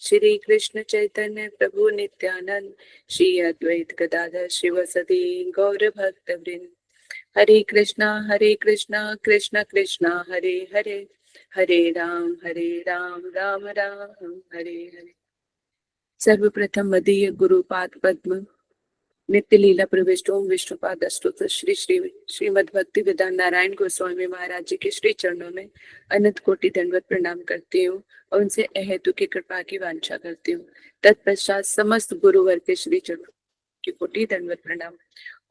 श्री कृष्ण चैतन्य प्रभु नित्यानंद, श्री अद्वैत गदाधर शिवसदी गौर भक्त वृंद। हरे कृष्णा कृष्ण कृष्णा हरे हरे, हरे राम राम राम हरे हरे। सर्वप्रथम मदीय गुरुपाद पद्म नित्य लीला प्रविष्ट ओम विष्णुपाद स्तोत्र श्री श्री श्रीमद भक्ति वेदांत नारायण गोस्वामी महाराज जी के श्री चरणों में अनंत कोटि दंडवत प्रणाम करती हूँ और उनसे अहेतु की कृपा की वांछा करती हूँ। तत्पश्चात समस्त गुरुवर के श्री चरणों की कोटि दंडवत प्रणाम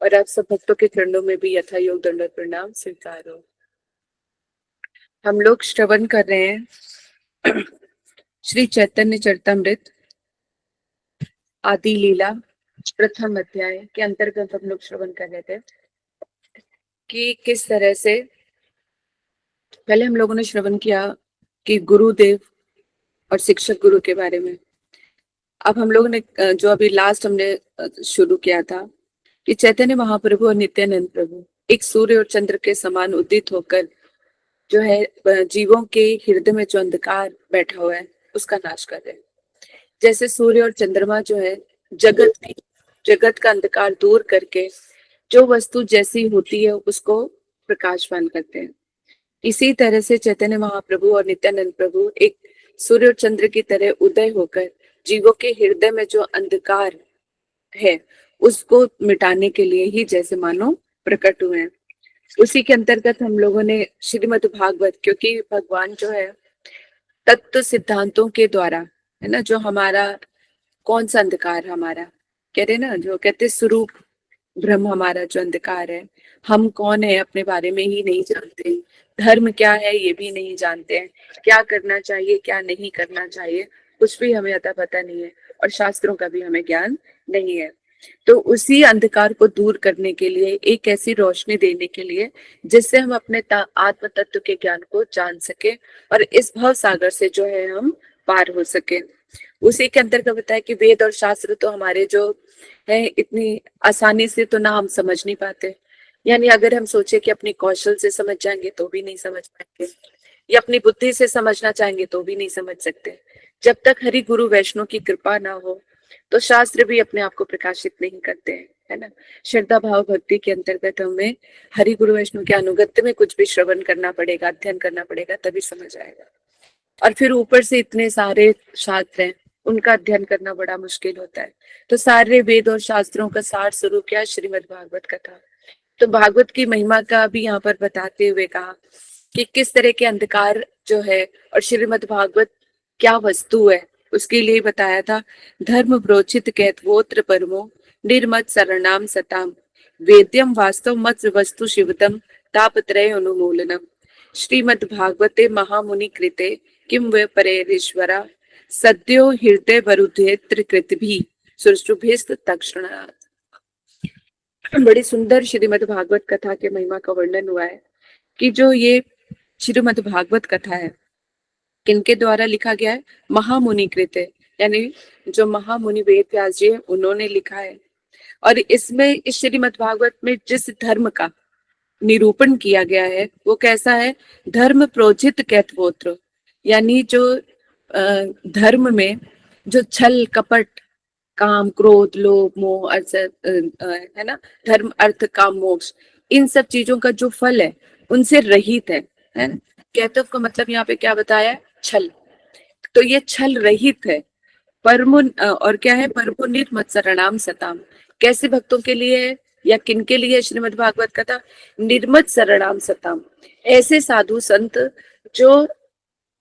और आप सब भक्तों के चरणों में भी यथा योग दंडवत प्रणाम स्वीकार हो। हम लोग श्रवण कर रहे हैं श्री चैतन्य चरितमृत आदि लीला प्रथम अध्याय के अंतर्गत हम लोग श्रवण कर रहे थे कि किस तरह से पहले हम लोगों ने श्रवण किया कि गुरुदेव और शिक्षक गुरु के बारे में। अब हम लोगों ने जो अभी लास्ट हमने शुरू किया था कि चैतन्य महाप्रभु और नित्यानंद प्रभु एक सूर्य और चंद्र के समान उदित होकर जो है जीवों के हृदय में जो अंधकार बैठा हुआ है उसका नाश कर रहे हैं। जैसे सूर्य और चंद्रमा जो है जगत का अंधकार दूर करके जो वस्तु जैसी होती है उसको प्रकाशवान करते हैं। इसी तरह से चैतन्य महाप्रभु और नित्यानंद प्रभु एक सूर्य और चंद्र की तरह उदय होकर जीवों के हृदय में जो अंधकार है उसको मिटाने के लिए ही जैसे मानो प्रकट हुए हैं। उसी के अंतर्गत हम लोगों ने श्रीमद् भागवत, क्योंकि भगवान जो है तत्व सिद्धांतों के द्वारा है ना, जो हमारा कौन सा अंधकार हमारा कह रहे ना, जो कहते स्वरूप ब्रह्म हमारा जो अंधकार है, हम कौन है अपने बारे में ही नहीं जानते, धर्म क्या है ये भी नहीं जानते हैं, क्या करना चाहिए क्या नहीं करना चाहिए कुछ भी हमें अता पता नहीं है और शास्त्रों का भी हमें ज्ञान नहीं है। तो उसी अंधकार को दूर करने के लिए, एक ऐसी रोशनी देने के लिए जिससे हम अपने आत्म तत्व के ज्ञान को जान सके और इस भव सागर से जो है हम पार हो सके। उसी के अंतर्गत बताया कि वेद और शास्त्र तो हमारे जो है इतनी आसानी से तो ना हम समझ नहीं पाते, यानी अगर हम सोचे कि अपनी कौशल से समझ जाएंगे तो भी नहीं समझ पाएंगे, या अपनी बुद्धि से समझना चाहेंगे तो भी नहीं समझ सकते। जब तक हरि गुरु वैष्णव की कृपा ना हो तो शास्त्र भी अपने आप को प्रकाशित नहीं करते हैं, है ना। श्रद्धा भाव भक्ति के अंतर्गत हमें हरि गुरु वैष्णव के अनुगत्य में कुछ भी श्रवण करना पड़ेगा, अध्ययन करना पड़ेगा, तभी समझ आएगा। और फिर ऊपर से इतने सारे शास्त्र हैं, उनका अध्ययन करना बड़ा मुश्किल होता है। तो सारे वेद और शास्त्रों का सार स्वरूप क्या, श्रीमद् भागवत कथा। तो भागवत की महिमा का भी यहाँ पर बताते हुए कहा कि किस तरह के अंधकार जो है और श्रीमद् भागवत क्या वस्तु है उसके लिए बताया था। धर्म प्रोचित कहत्वोत्र परमो निर्मत शरणाम सताम वेद्यम वास्तव मत वस्तु शिवतम तापत्रय अनुमूलनम श्रीमद् भागवते महामुनि कृते किम वे परेरीश्वरा सद्यो हृदय वरुधेत्र कृतभि सुरसुभिस्त तक्षणात्। बड़ी सुंदर श्रीमद् भागवत कथा के महिमा का वर्णन हुआ है कि जो ये श्रीमद् भागवत कथा है किनके द्वारा लिखा गया है, महामुनि कृत है, यानी जो महामुनि वेद व्यास जी है उन्होंने लिखा है। और इसमें इस श्रीमद् भागवत में जिस धर्म का निरूपण किया गया है वो कैसा है, धर्म प्रोजित कहत्वोत्र, यानी जो धर्म में जो छल कपट काम क्रोध लोभ मोह है ना, धर्म अर्थ काम मोक्ष, इन सब चीजों का जो फल है उनसे रहित है ना। कहते का मतलब यहाँ पे क्या बताया है, छल। तो ये छल रहित है। परमो और क्या है, परमो निर्मत शरणाम सताम, कैसे भक्तों के लिए है या किन के लिए श्रीमद् भागवत कथा, निर्मत शरणाम सताम, ऐसे साधु संत जो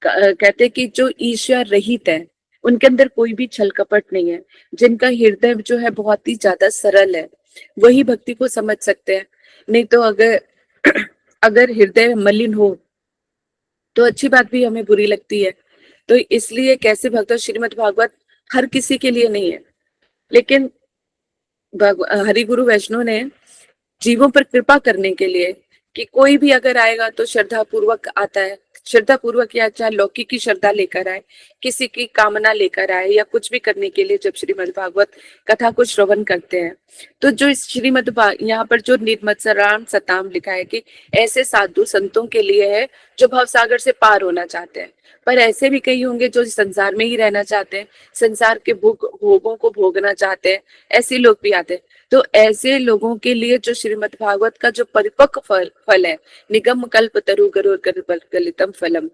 कहते कि जो ईर्ष्या रहित है, उनके अंदर कोई भी छल कपट नहीं है, जिनका हृदय जो है बहुत ही ज्यादा सरल है, वही भक्ति को समझ सकते हैं। नहीं तो अगर हृदय मलिन हो तो अच्छी बात भी हमें बुरी लगती है। तो इसलिए कैसे भक्त, श्रीमद् भागवत हर किसी के लिए नहीं है, लेकिन हरि गुरु वैष्णव ने जीवों पर कृपा करने के लिए कि कोई भी अगर आएगा तो श्रद्धा पूर्वक आता है, श्रद्धा पूर्वक या चाहे लौकिक की श्रद्धा लेकर आए, किसी की कामना लेकर आए या कुछ भी करने के लिए जब श्रीमद् भागवत कथा को श्रवण करते हैं, तो जो इस श्रीमद् यहाँ पर जो निर्मत्सराम सताम लिखा है कि ऐसे साधु संतों के लिए है जो भवसागर से पार होना चाहते हैं। पर ऐसे भी कई होंगे जो संसार में ही रहना चाहते हैं, संसार के भोगों को भोगना चाहते हैं, ऐसे लोग भी आते हैं। तो ऐसे लोगों के लिए जो श्रीमद् भागवत का जो परिपक्व फल है, निगम कल्प तरु गरुड़ गलितम फलम,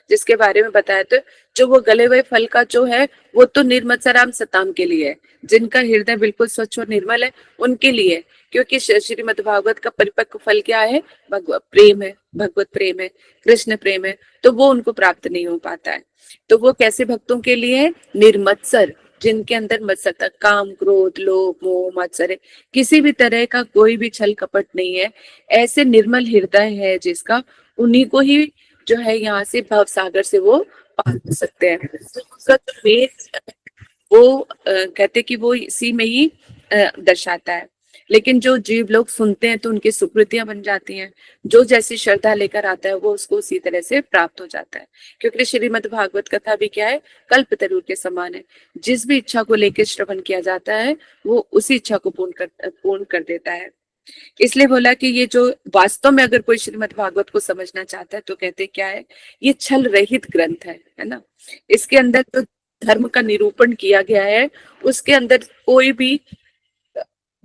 जिसके बारे में बताया, तो जो वो गले हुए फल का जो है वो तो निर्मत्सराम सताम के लिए है, जिनका हृदय बिल्कुल स्वच्छ और निर्मल है उनके लिए। क्योंकि श्रीमद् भागवत का परिपक्व फल क्या है? भगवत प्रेम है, भगवत प्रेम है, कृष्ण प्रेम है, तो वो उनको प्राप्त नहीं हो पाता है। तो वो कैसे भक्तों के लिए है? निर्मत्सर, जिनके अंदर मत्सरता, काम, क्रोध, लोभ, मोह, मात्सर्य, किसी भी तरह का कोई भी छल कपट नहीं है, ऐसे निर्मल हृदय है जिसका, उन्हीं को ही जो है यहाँ से भव सागर से वो पार कर सकते हैं। तो उसका जो वेद वो कहते कि वो इसी में ही दर्शाता है। लेकिन जो जीव लोग सुनते हैं तो उनकी सुकृतियां बन जाती हैं, जो जैसी श्रद्धा लेकर आता है वो उसको उसी तरह से प्राप्त हो जाता है। क्योंकि श्रीमद् भागवत कथा भी क्या है? कल्पतरु के समान है, जिस भी इच्छा को लेकर श्रवण किया जाता है वो उसी इच्छा को पूर्ण कर देता है। इसलिए बोला कि ये जो वास्तव में अगर कोई श्रीमद् भागवत को समझना चाहता है तो कहते क्या है? ये छल रहित ग्रंथ है ना। इसके अंदर तो धर्म का निरूपण किया गया है, उसके अंदर कोई भी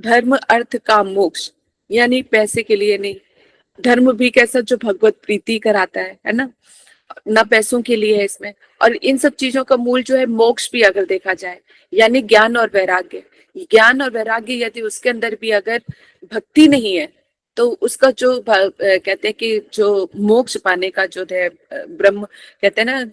धर्म अर्थ काम मोक्ष यानी पैसे के लिए नहीं, धर्म भी कैसा जो भगवत प्रीति कराता है ना, ना पैसों के लिए है इसमें। और इन सब चीजों का मूल जो है मोक्ष भी अगर देखा जाए, यानी ज्ञान और वैराग्य। ज्ञान और वैराग्य यदि उसके अंदर भी अगर भक्ति नहीं है तो उसका जो कहते हैं कि जो मोक्ष पाने का जो है ब्रह्म कहते हैं ना,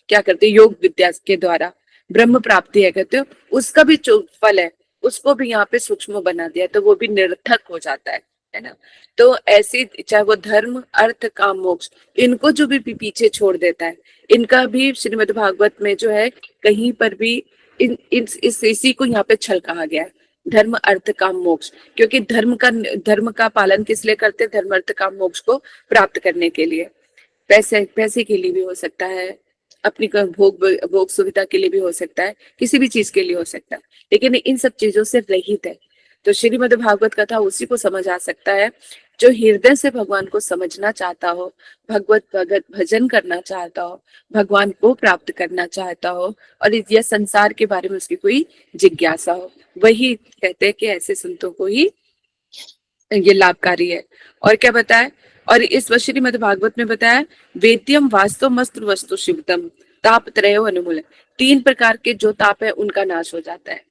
क्या करते हैं योग विद्या के द्वारा ब्रह्म प्राप्ति है कहते हो, उसका भी जो फल है उसको भी यहाँ पे सूक्ष्म बना दिया, तो वो भी निरर्थक हो जाता है ना। तो ऐसी चाहे वो धर्म अर्थ काम मोक्ष, इनको जो भी पीछे छोड़ देता है, इनका भी श्रीमद् भागवत में जो है कहीं पर भी इसी को यहाँ पे छल कहा गया है, धर्म अर्थ काम मोक्ष। क्योंकि धर्म का पालन किस लिए करते हैं? धर्म अर्थ काम मोक्ष को प्राप्त करने के लिए। पैसे के लिए भी हो सकता है, अपनी भोग सुविधा के लिए भी हो सकता है, किसी भी चीज के लिए हो सकता है, लेकिन इन सब चीजों से रहित है। तो श्रीमद् भागवत कथा उसी को समझ आ सकता है जो हृदय से भगवान को समझना चाहता हो, भगवत भगत भजन करना चाहता हो, भगवान को प्राप्त करना चाहता हो, और यह संसार के बारे में उसकी कोई जिज्ञासा हो, वही कहते हैं कि ऐसे संतों को ही ये लाभकारी है। और क्या बताया? और इस श्रीमद् भागवत में बताया, वेद्यम वास्तव मस्त्र वस्तु शिवतम ताप त्रयो अनुमूल, 3 प्रकार के जो ताप है उनका नाश हो जाता है।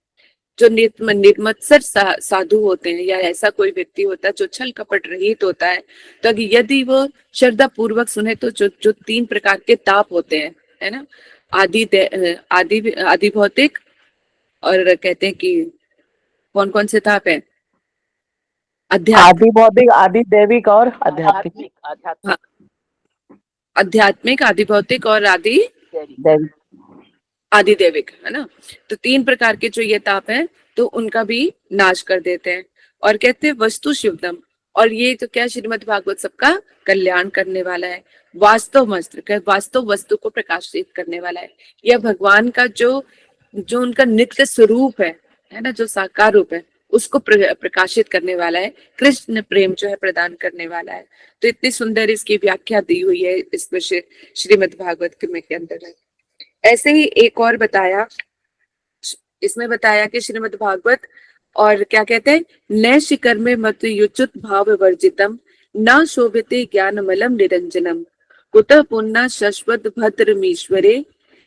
जो निर्मत्सर साधु होते हैं या ऐसा कोई व्यक्ति होता है जो छल कपट रहित होता है, तो यदि वो श्रद्धा पूर्वक सुने तो जो 3 प्रकार के ताप होते हैं, है ना, आदि भौतिक, और कहते हैं कि कौन कौन से ताप है? आदि भौतिक, आदि दैविक और आध्यात्मिक। हाँ, आध्यात्मिक, आदि भौतिक और आदि दैविक, है ना। तो 3 प्रकार के जो ये ताप हैं तो उनका भी नाश कर देते हैं। और कहते हैं वस्तु शिवदम, और ये तो क्या श्रीमद् भागवत सबका कल्याण करने वाला है। वास्तव मस्त्र, वास्तव वस्तु को प्रकाशित करने वाला है। यह भगवान का जो उनका नित्य स्वरूप है ना, जो साकार रूप है, उसको प्रकाशित करने वाला है। कृष्ण प्रेम जो है प्रदान करने वाला है। तो इतनी सुंदर इसकी व्याख्या दी हुई है इस श्रीमद् भागवत के अंदर। ऐसे ही एक और बताया, इसमें बताया कि श्रीमद् भागवत और क्या कहते हैं, न शिकर में मत युच्युत भाव वर्जितम न शोभिते ज्ञानमलम निरंजनम कुतः पुण्य शश्वत भद्रमीश्वरे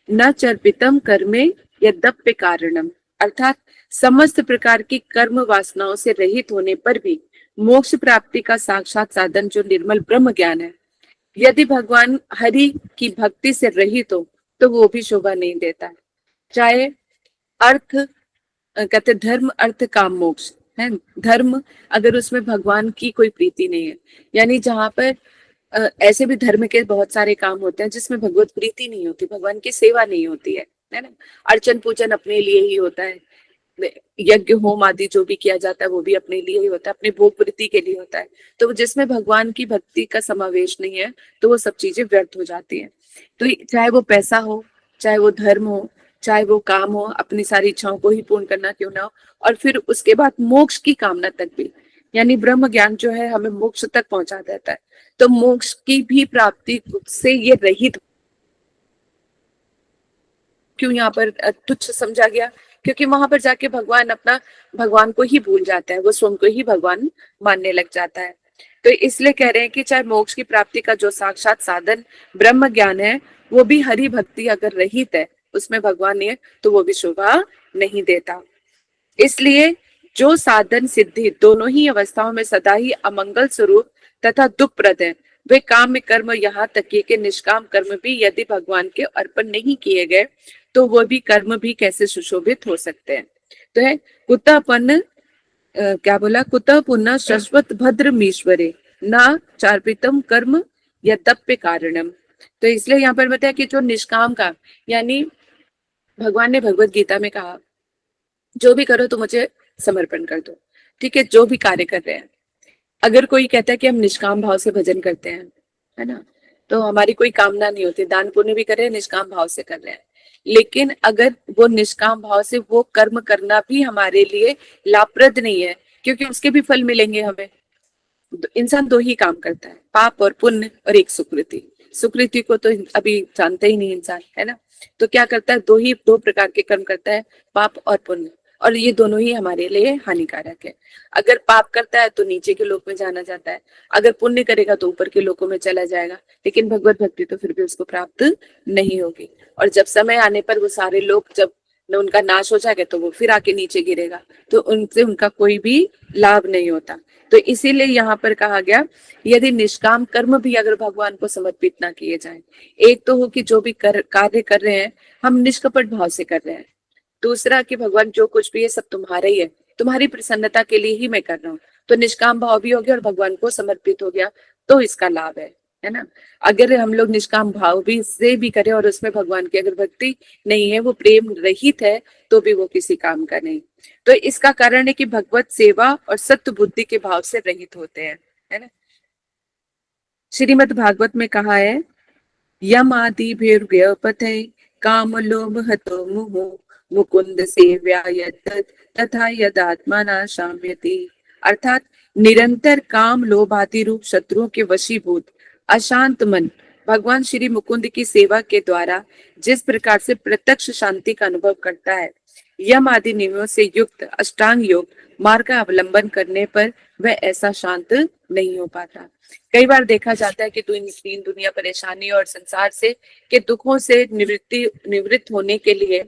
न चर्पितम कर्मे यद्यप्य कारणम। अर्थात समस्त प्रकार की कर्म वासनाओं से रहित होने पर भी मोक्ष प्राप्ति का साक्षात साधन जो निर्मल ब्रह्म ज्ञान है, यदि भगवान हरि की भक्ति से रहित हो तो वो भी शोभा नहीं देता है। चाहे अर्थ कहते धर्म अर्थ काम मोक्ष है, धर्म अगर उसमें भगवान की कोई प्रीति नहीं है, यानी जहां पर ऐसे भी धर्म के बहुत सारे काम होते हैं जिसमें भगवत प्रीति नहीं होती, भगवान की सेवा नहीं होती है ना। अर्चन पूजन अपने लिए ही होता है, यज्ञ होम आदि जो भी किया जाता है वो भी अपने लिए ही होता है, अपने भोग वृत्ति के लिए होता है। तो जिसमें भगवान की भक्ति का समावेश नहीं है तो वो सब चीजें व्यर्थ हो जाती हैं। तो चाहे वो पैसा हो, चाहे वो धर्म हो, चाहे वो काम हो, अपनी सारी इच्छाओं को ही पूर्ण करना क्यों ना हो, और फिर उसके बाद मोक्ष की कामना तक भी, यानी ब्रह्म ज्ञान जो है हमें मोक्ष तक पहुंचा देता है। तो मोक्ष की भी प्राप्ति से ये रहित क्यों यहाँ पर तुच्छ समझा गया? क्योंकि वहां पर जाके भगवान अपना भगवान को ही भूल जाता है, वो स्वयं को ही भगवान मानने लग जाता है। तो इसलिए कह रहे हैं कि चाहे मोक्ष की प्राप्ति का जो साक्षात साधन ब्रह्म ज्ञान है, वो भी हरि भक्ति अगर रहित है, उसमें भगवान नहीं है, तो वो भी शोभा नहीं देता। इसलिए जो साधन सिद्धि दोनों ही अवस्थाओं में सदा ही अमंगल स्वरूप तथा दुखप्रद है, वे काम में कर्म, यहाँ तक कि निष्काम कर्म भी यदि भगवान के अर्पण नहीं किए गए तो वो भी कर्म भी कैसे सुशोभित हो सकते हैं। तो है कुतःपन्न क्या बोला, कुतः पुनः शाश्वत भद्र मीश्वरे ना चार्पितम कर्म यद्यप्य कारणम। तो इसलिए यहाँ पर बताया कि जो निष्काम काम, यानी भगवान ने भगवत गीता में कहा जो भी करो तो मुझे समर्पण कर दो। ठीक है, जो भी कार्य कर रहे हैं, अगर कोई कहता है कि हम निष्काम भाव से भजन करते हैं, है ना, तो हमारी कोई कामना नहीं होती, दान पुण्य भी कर रहे हैं, निष्काम भाव से कर रहे हैं, लेकिन अगर वो निष्काम भाव से वो कर्म करना भी हमारे लिए लाभप्रद नहीं है, क्योंकि उसके भी फल मिलेंगे हमें। इंसान दो ही काम करता है, पाप और पुण्य, और एक सुकृति। सुकृति को तो अभी जानते ही नहीं इंसान, है ना। तो क्या करता है, दो प्रकार के कर्म करता है, पाप और पुण्य, और ये दोनों ही हमारे लिए हानिकारक है। अगर पाप करता है तो नीचे के लोक में जाना जाता है, अगर पुण्य करेगा तो ऊपर के लोकों में चला जाएगा, लेकिन भगवत भक्ति तो फिर भी उसको प्राप्त नहीं होगी। और जब समय आने पर वो सारे लोग जब उनका नाश हो जाएगा तो वो फिर आके नीचे गिरेगा, तो उनसे उनका कोई भी लाभ नहीं होता। तो इसीलिए यहाँ पर कहा गया यदि निष्काम कर्म भी अगर भगवान को समर्पित ना किए जाएं, एक तो हो कि जो भी कार्य कर रहे हैं हम निष्कपट भाव से कर रहे हैं, दूसरा कि भगवान जो कुछ भी है सब तुम्हारा ही है, तुम्हारी प्रसन्नता के लिए ही मैं कर रहा हूँ, तो निष्काम भाव भी हो गया और भगवान को समर्पित हो गया, तो इसका लाभ है ना। अगर हम लोग निष्काम भाव भी से भी करें और उसमें भगवान की अगर भक्ति नहीं है, वो प्रेम रहित है, तो भी वो किसी काम का नहीं। तो इसका कारण है कि भगवत सेवा और सत्य बुद्धि के भाव से रहित होते हैं, है ना। श्रीमद् भागवत में कहा है यम आदि भीर्व्यपथे काम लोभ हतो मुहु मुकुंद सेव्या यत् तथा यदात्मना शाम्यति। अर्थात निरंतर काम लोभ आदि रूप शत्रुओं के वशीभूत अशांत मन भगवान श्री मुकुंद की सेवा के द्वारा जिस प्रकार से प्रत्यक्ष शांति का अनुभव करता है, यम आदि नियमों से युक्त अष्टांग योग मार्ग का अवलंबन करने पर वह ऐसा शांत नहीं हो पाता। कई बार देखा जाता है कि तीन दुनिया परेशानी और संसार से के दुखों से निवृत्त होने के लिए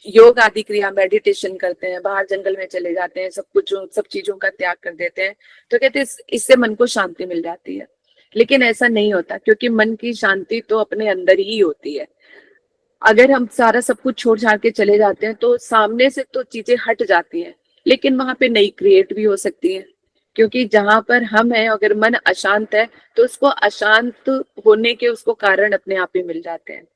योग आदि क्रिया मेडिटेशन करते हैं, बाहर जंगल में चले जाते हैं, सब चीजों का त्याग कर देते हैं, तो कहते हैं इससे मन को शांति मिल जाती है। लेकिन ऐसा नहीं होता, क्योंकि मन की शांति तो अपने अंदर ही होती है। अगर हम सारा सब कुछ छोड़ छाड़ के चले जाते हैं तो सामने से तो चीजें हट जाती हैं, लेकिन वहां पे नई क्रिएट भी हो सकती है। क्योंकि जहां पर हम हैं, अगर मन अशांत है तो उसको अशांत होने के उसको कारण अपने आप ही मिल जाते हैं।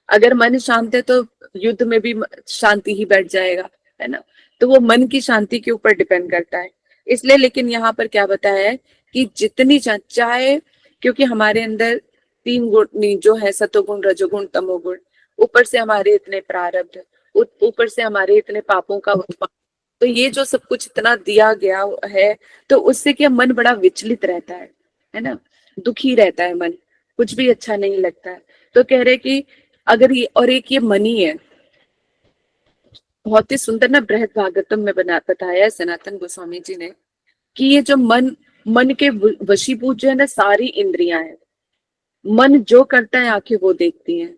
अगर मन शांत है तो युद्ध में भी शांति ही बैठ जाएगा, है ना। तो वो मन की शांति के ऊपर डिपेंड करता है। इसलिए लेकिन यहाँ पर क्या बताया है कि जितनी चाहे, क्योंकि हमारे अंदर तीन गुण जो है, सतोगुण रजोगुण तमोगुण, ऊपर से हमारे इतने प्रारब्ध, ऊपर से हमारे इतने पापों का उत्पादन, तो ये जो सब कुछ इतना दिया गया है, तो उससे क्या मन बड़ा विचलित रहता है ना, दुखी रहता है मन, कुछ भी अच्छा नहीं लगता है। तो कह रहे कि अगर ये, और एक ये मनी है, बहुत ही सुंदर ना बृहद भागवतम में बताया है सनातन गोस्वामी जी ने, कि ये जो मन के वशीभूत जो है ना सारी इंद्रियां हैं, मन जो करता है आंखें वो देखती हैं,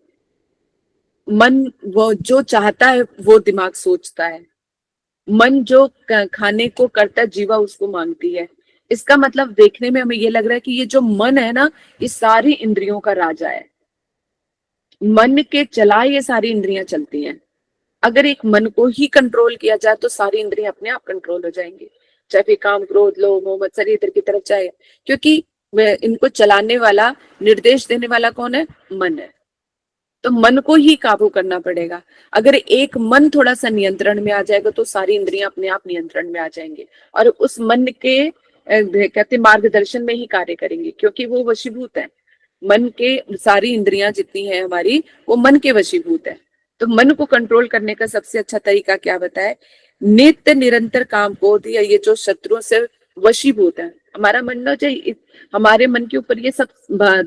मन वो जो चाहता है वो दिमाग सोचता है, मन जो खाने को करता है जीवा उसको मांगती है। इसका मतलब देखने में हमें ये लग रहा है कि ये जो मन है ना, ये सारी इंद्रियों का राजा है, मन के चलाए ये सारी इंद्रियां चलती हैं। अगर एक मन को ही कंट्रोल किया जाए तो सारी इंद्रियां अपने आप कंट्रोल हो जाएंगी, चाहे फिर काम क्रोध लोभ मोह मत्सर इधर की तरफ जाए, क्योंकि इनको चलाने वाला, निर्देश देने वाला कौन है? मन है। तो मन को ही काबू करना पड़ेगा। अगर एक मन थोड़ा सा नियंत्रण में आ जाएगा तो सारी इंद्रियां अपने आप नियंत्रण में आ जाएंगी और उस मन के कहते मार्गदर्शन में ही कार्य करेंगे, क्योंकि वो वशीभूत है। मन के सारी इंद्रियां जितनी है हमारी, वो मन के वशीभूत है। तो मन को कंट्रोल करने का सबसे अच्छा तरीका क्या बताए? नित्य निरंतर काम क्रोध या ये जो शत्रुओं से वशीभूत है हमारा मन, ना जो हमारे मन के ऊपर ये सब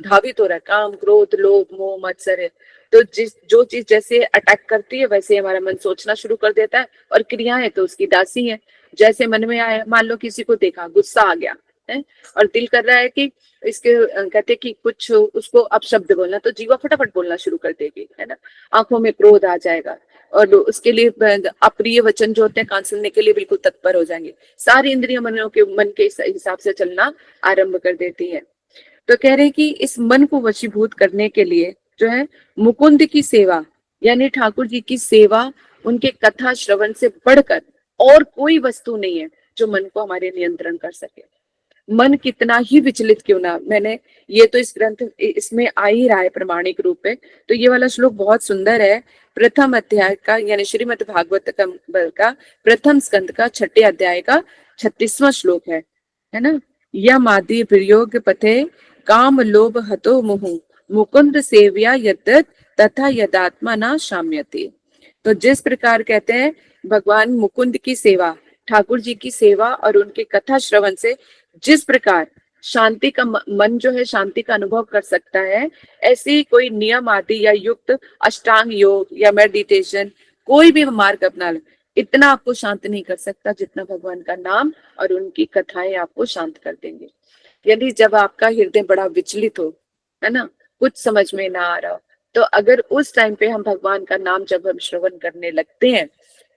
धावित हो रहा है, काम क्रोध लोभ मोह मत्सर है। तो जो चीज जैसे अटैक करती है वैसे हमारा मन सोचना शुरू कर देता है और क्रियाएं तो उसकी दासी है। जैसे मन में आया, मान लो किसी को देखा गुस्सा आ गया है और दिल कर रहा है कि इसके कहते कि कुछ उसको अपशब्द बोलना, तो जीवा फटाफट बोलना शुरू कर देगी, है ना। आंखों में क्रोध आ जाएगा और उसके लिए अप्रिय वचन जो होते हैं कान सुनने के लिए बिल्कुल तत्पर हो जाएंगे। सारी इंद्रियां मन के हिसाब से चलना आरंभ कर देती है। तो कह रहे हैं कि इस मन को वशीभूत करने के लिए जो है मुकुंद की सेवा, यानी ठाकुर जी की सेवा, उनके कथा श्रवण से बढ़कर और कोई वस्तु नहीं है जो मन को हमारे नियंत्रण कर सके। मन कितना ही विचलित क्यों ना, मैंने ये तो इस ग्रंथ इसमें आ ही रहा है प्रमाणिक रूप में। तो ये वाला श्लोक बहुत सुंदर है, प्रथम अध्याय का यानी श्रीमद् भागवत का प्रथम स्कंद का 6 अध्याय का 36वां श्लोक है ना। यम आदि प्रयोग पथे काम लोभ हतो मुहु मुकुंद सेव्या यद्यत तथा यदात्मा ना शाम्यते। तो जिस प्रकार कहते हैं भगवान मुकुंद की सेवा, ठाकुर जी की सेवा और उनके कथा श्रवण से जिस प्रकार शांति का मन जो है शांति का अनुभव कर सकता है, ऐसी कोई नियम आदि या युक्त अष्टांग योग या मेडिटेशन कोई भी मार्ग अपना लो, इतना आपको शांत नहीं कर सकता जितना भगवान का नाम और उनकी कथाएं आपको शांत कर देंगे। यदि जब आपका हृदय बड़ा विचलित हो, है ना, कुछ समझ में ना आ रहा हो, तो अगर उस टाइम पे हम भगवान का नाम जब हम श्रवण करने लगते हैं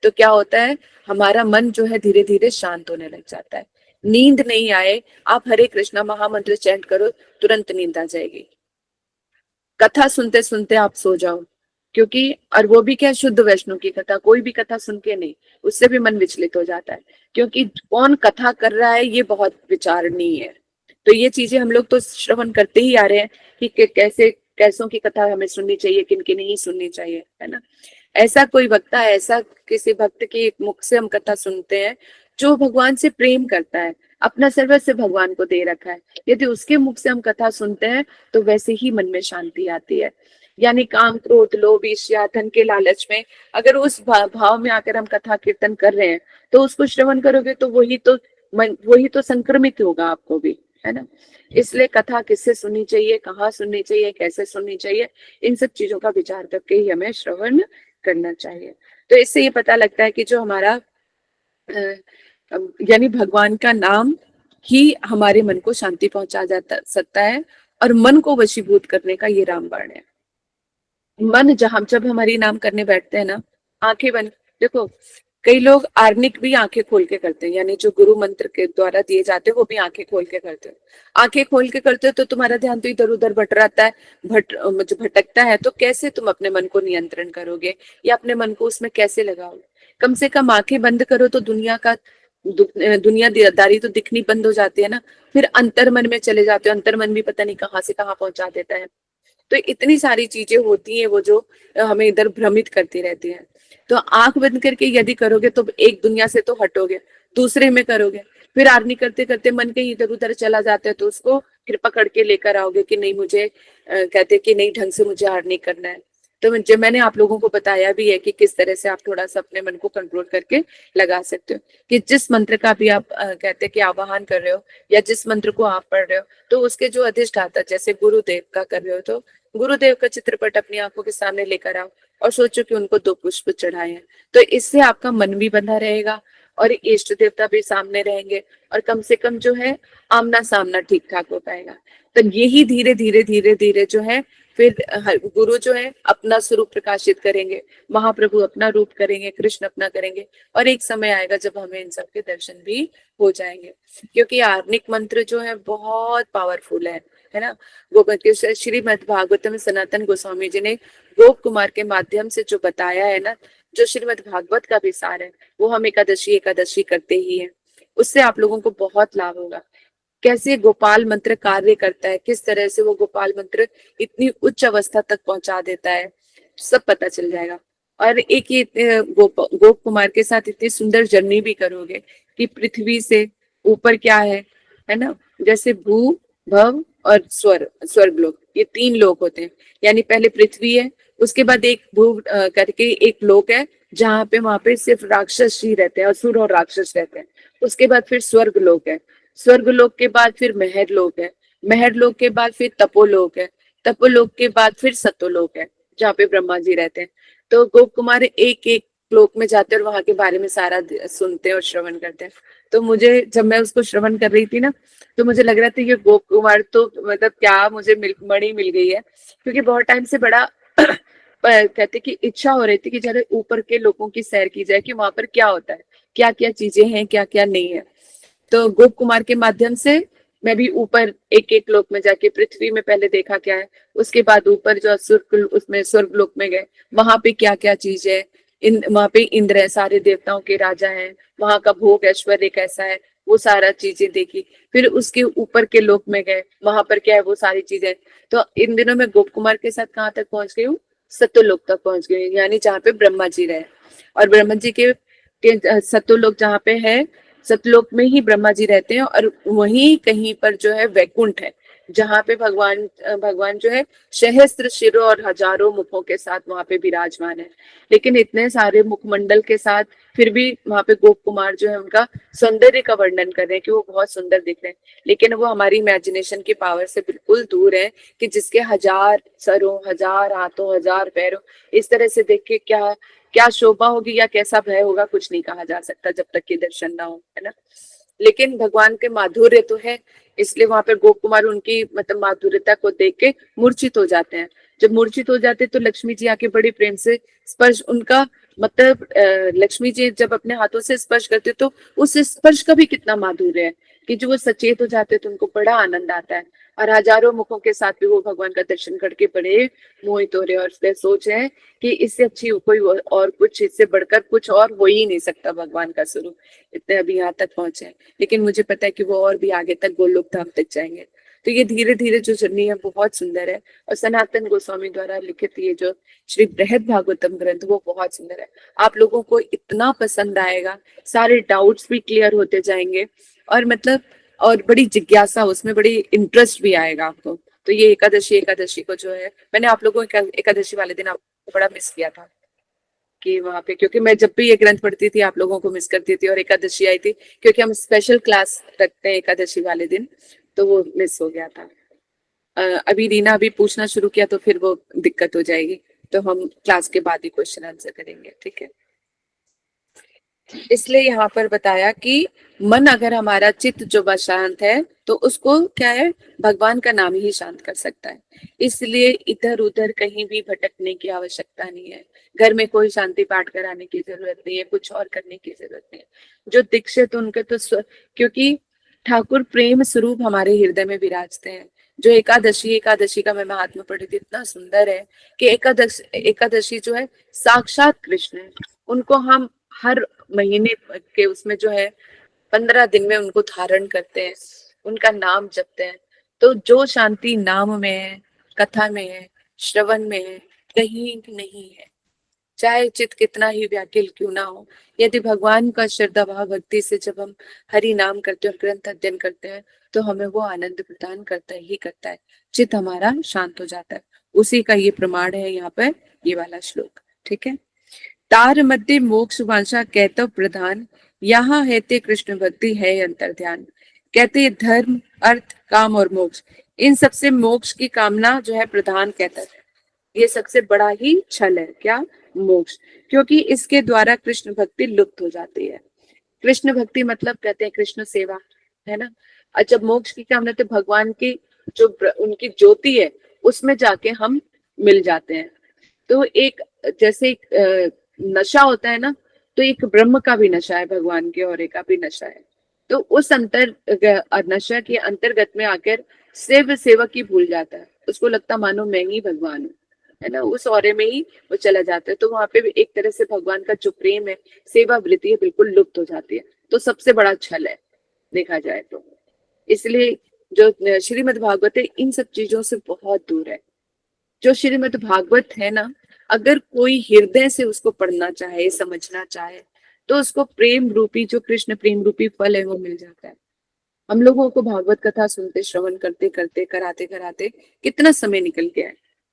तो क्या होता है, हमारा मन जो है धीरे धीरे शांत होने लग जाता है। नींद नहीं आए, आप हरे कृष्णा महामंत्र चैंट करो, तुरंत नींद आ जाएगी। कथा सुनते सुनते आप सो जाओ, क्योंकि और वो भी क्या, शुद्ध वैष्णव की कथा, कोई भी कथा सुन के नहीं, उससे भी मन विचलित हो जाता है, क्योंकि कौन कथा कर रहा है ये बहुत विचारणीय है। तो ये चीजें हम लोग तो श्रवण करते ही आ रहे हैं कि कैसे कैसों की कथा हमें सुननी चाहिए, किन की नहीं सुननी चाहिए, है ना। ऐसा कोई वक्ता है, ऐसा किसी भक्त के मुख से हम कथा सुनते हैं जो भगवान से प्रेम करता है, अपना सर्वस्व भगवान को दे रखा है, यदि उसके मुख से हम कथा सुनते हैं तो वैसे ही मन में शांति आती है। यानी काम क्रोध लोभ ईर्ष्या धन के लालच में अगर उस भाव में आकर हम कथा कीर्तन कर रहे हैं तो उसको श्रवण करोगे तो वही तो संक्रमित होगा आपको भी, है ना। इसलिए कथा किससे सुननी चाहिए, कहाँ सुननी चाहिए, कैसे सुननी चाहिए, इन सब चीजों का विचार करके ही हमें श्रवण करना चाहिए। तो इससे ये पता लगता है कि जो हमारा यानी भगवान का नाम ही हमारे मन को शांति पहुंचा जाता सकता है और मन को वशीभूत करने का ये रामबाण है। मन जब हमारी नाम करने बैठते हैं ना, आंखें बंद, देखो कई लोग आर्निक भी आंखें खोल के करते हैं, यानी जो गुरु मंत्र के द्वारा दिए जाते हैं वो भी आंखें खोल के करते हैं। आंखें खोल के करते हो तो तुम्हारा ध्यान तो इधर उधर भटराता है, भटकता है, तो कैसे तुम अपने मन को नियंत्रण करोगे या अपने मन को उसमें कैसे लगाओगे? कम से कम आंखें बंद करो तो दुनियादारी तो दिखनी बंद हो जाती है ना। फिर अंतर मन में चले जाते हो, अंतर मन भी पता नहीं कहाँ से कहाँ पहुंचा देता है। तो इतनी सारी चीजें होती हैं वो जो हमें इधर भ्रमित करती रहती हैं। तो आंख बंद करके यदि करोगे तो एक दुनिया से तो हटोगे, दूसरे में करोगे, फिर आरनी करते करते मन कहीं इधर उधर चला जाता है तो उसको फिर पकड़ के लेकर आओगे कि नहीं मुझे कहते कि नहीं ढंग से मुझे आरनी करना है। तो जब मैंने आप लोगों को बताया भी है कि किस तरह से आप थोड़ा सा अपने मन को कंट्रोल करके लगा सकते हो, कि जिस मंत्र का भी आप कहते हैं कि आवाहन कर रहे हो या जिस मंत्र को आप पढ़ रहे हो तो उसके जो अधिष्ठाता, जैसे गुरुदेव का कर रहे हो तो गुरुदेव का चित्रपट अपनी आंखों के सामने लेकर आओ और सोचो कि उनको 2 पुष्प चढ़ाए हैं। तो इससे आपका मन भी बंधा रहेगा और इष्ट देवता भी सामने रहेंगे और कम से कम जो है आमना सामना ठीक ठाक हो पाएगा। तो यही धीरे धीरे धीरे धीरे जो है फिर गुरु जो है अपना स्वरूप प्रकाशित करेंगे, महाप्रभु अपना रूप करेंगे, कृष्ण अपना करेंगे और एक समय आएगा जब हमें इन सब के दर्शन भी हो जाएंगे। क्योंकि आर्निक मंत्र जो है बहुत पावरफुल है ना। श्रीमद् भागवतम में सनातन गोस्वामी जी ने गोप कुमार के माध्यम से जो बताया है ना, जो श्रीमद् भागवत का भी सार है, वो हम एकादशी एकादशी करते ही है, उससे आप लोगों को बहुत लाभ होगा। कैसे गोपाल मंत्र कार्य करता है, किस तरह से वो गोपाल मंत्र इतनी उच्च अवस्था तक पहुंचा देता है सब पता चल जाएगा। और एक ये गोप कुमार के साथ इतनी सुंदर जर्नी भी करोगे कि पृथ्वी से ऊपर क्या है ना, जैसे भू, भव और स्वर्ग लोक, ये 3 लोक होते हैं। यानी पहले पृथ्वी है, उसके बाद एक भू करके एक लोक है, जहाँ पे वहां पे सिर्फ राक्षस ही रहते हैं, असुर और राक्षस रहते हैं। उसके बाद फिर स्वर्ग लोक है, स्वर्ग लोक के बाद फिर महर लोक है, महर लोक के बाद फिर तपोलोक है, तपोलोक के बाद फिर सतोलोक है, जहाँ पे ब्रह्मा जी रहते हैं। तो गोप कुमार एक एक लोक में जाते हैं और वहां के बारे में सारा सुनते हैं और श्रवण करते हैं। तो मुझे जब मैं उसको श्रवण कर रही थी ना, तो मुझे लग रहा था ये गोप कुमार तो मतलब क्या मुझे मणि मिल गई है, क्योंकि बहुत टाइम से बड़ा कहते कि इच्छा हो रही थी कि जरा ऊपर के लोगों की सैर की जाए कि वहां पर क्या होता है, क्या क्या चीजें हैं, क्या क्या नहीं है। तो गोप कुमार के माध्यम से मैं भी ऊपर एक एक लोक में जाके पृथ्वी में पहले देखा क्या है, उसके बाद ऊपर जो असुर उसमें स्वर्ग लोक में गए, वहां पे क्या क्या चीज है, वहां पे इंद्र है, सारे देवताओं के राजा हैं, वहां का भोग ऐश्वर्य कैसा है, वो सारा चीजें देखी। फिर उसके ऊपर के लोक में गए, वहां पर क्या है, वो सारी चीजें। तो इन दिनों मैं गोप कुमार के साथ कहाँ तक पहुंच गई हूँ, सत्यलोक तक पहुंच गई हूँ, यानी जहाँ पे ब्रह्मा जी रहे। और ब्रह्मा जी के सत्यलोक जहाँ पे है, सतलोक में ही ब्रह्मा जी रहते हैं, और वहीं कहीं पर जो है वैकुंठ है, जहाँ पे भगवान जो है सहस्त्र शिरों और हजारों मुखों के साथ वहां पे विराजमान है। लेकिन इतने सारे मुखमंडल के साथ फिर भी वहां पे गोप कुमार जो है उनका सौंदर्य का वर्णन कर रहे हैं कि वो बहुत सुंदर दिख रहे हैं। लेकिन वो हमारी इमेजिनेशन की पावर से बिल्कुल दूर है कि जिसके 1000 सरों, 1000 हाथों, 1000 पैरों, इस तरह से देख के क्या क्या शोभा होगी या कैसा भय होगा, कुछ नहीं कहा जा सकता जब तक कि दर्शन ना हो, है ना। लेकिन भगवान के माधुर्य तो है, इसलिए वहां पर गोप कुमार उनकी मतलब माधुर्यता को देख के मूर्छित हो जाते हैं। जब मूर्छित हो जाते हैं तो लक्ष्मी जी आके बड़ी प्रेम से स्पर्श उनका मतलब लक्ष्मी जी जब अपने हाथों से स्पर्श करते तो उस स्पर्श का भी कितना माधुर्य है कि जो वो सचेत हो जाते तो उनको बड़ा आनंद आता है। और हजारों मुखों के साथ भी वो भगवान का दर्शन करके बड़े मोहित हो रहे हैं, और सोच रहे हैं कि इससे अच्छी कोई और कुछ, इससे बढ़कर कुछ और हो ही नहीं सकता भगवान का स्वरूप। इतने अभी यहाँ तक पहुंचे हैं, लेकिन मुझे पता है कि वो और भी आगे तक गोलोक धाम तक जाएंगे। तो ये धीरे धीरे जो जर्नी है वो बहुत सुंदर है। और सनातन गोस्वामी द्वारा लिखित ये जो श्री बृहद भागवतम ग्रंथ वो बहुत सुंदर है, आप लोगों को इतना पसंद आएगा, सारे डाउट्स भी क्लियर होते जाएंगे, और मतलब और बड़ी जिज्ञासा, उसमें बड़ी इंटरेस्ट भी आएगा आपको। तो ये एकादशी को जो है, मैंने आप लोगों को एकादशी वाले दिन आपको बड़ा मिस किया था कि वहां पे, क्योंकि मैं जब भी ये ग्रंथ पढ़ती थी आप लोगों को मिस करती थी, और एकादशी आई थी क्योंकि हम स्पेशल क्लास रखते हैं एकादशी वाले दिन, तो वो मिस हो गया था। अभी रीना अभी पूछना शुरू किया तो फिर वो दिक्कत हो जाएगी, तो हम क्लास के बाद ही क्वेश्चन आंसर करेंगे, ठीक है। इसलिए यहाँ पर बताया कि मन अगर हमारा चित्त जो शांत है तो उसको क्या है, भगवान का नाम ही शांत कर सकता है। इसलिए इधर उधर कहीं भी भटकने की आवश्यकता नहीं है, घर में कोई शांति पाठ कराने की जरूरत नहीं है, कुछ और करने की जरूरत नहीं है। जो दीक्षित उनके तो क्योंकि ठाकुर प्रेम स्वरूप हमारे हृदय में विराजते हैं। जो एकादशी का मैं महात्मा पढ़ी थी, इतना सुंदर है कि एकादशी जो है साक्षात कृष्ण है। उनको हम हर महीने के उसमें जो है 15 दिन में उनको धारण करते हैं, उनका नाम जपते हैं। तो जो शांति नाम में है, कथा में है, श्रवण में है, कहीं नहीं है। चाहे चित्त कितना ही व्याकुल क्यों ना हो, यदि भगवान का श्रद्धा भाव भक्ति से जब हम हरि नाम करते हैं और ग्रंथ अध्ययन करते हैं तो हमें वो आनंद प्रदान करता ही करता है, चित्त हमारा शांत हो जाता है। उसी का ये प्रमाण है यहाँ पर ये वाला श्लोक, ठीक है। तार मध्य मोक्ष वांछा कहते प्रधान, यहाँ है ते कृष्ण भक्ति है अंतर ध्यान। कहते धर्म, अर्थ, काम और मोक्ष, इन सबसे मोक्ष की कामना जो है प्रधान कहता है। ये सबसे बड़ा ही छल है क्या, मोक्ष, क्योंकि इसके द्वारा कृष्ण भक्ति लुप्त हो जाती है। कृष्ण भक्ति मतलब कहते हैं कृष्ण सेवा, है ना। और जब मोक्ष की कामना तो भगवान की जो उनकी ज्योति है उसमें जाके हम मिल जाते हैं। तो एक जैसे एक नशा होता है ना, तो एक ब्रह्म का भी नशा है, भगवान के और का भी नशा है। तो उस नशा के अंतर्गत में आकर सेवक ही भूल जाता है, उसको लगता मानो मैं ही भगवान हूँ, है ना। उस औरे में ही वो चला जाता है। तो वहां पे भी एक तरह से भगवान का जो प्रेम है, सेवा वृत्ति है, बिल्कुल लुप्त हो जाती है। तो सबसे बड़ा छल है देखा जाए तो। इसलिए जो श्रीमद् भागवत है इन सब चीजों से बहुत दूर है। जो श्रीमद् भागवत है ना, अगर कोई हृदय से उसको पढ़ना चाहे, समझना चाहे, तो उसको प्रेम रूपी, जो कृष्ण प्रेम रूपी फल है, वो मिल जाता है। हम लोगों को भागवत कथा सुनते, श्रवण करते करते, कराते कराते कितना समय निकल गया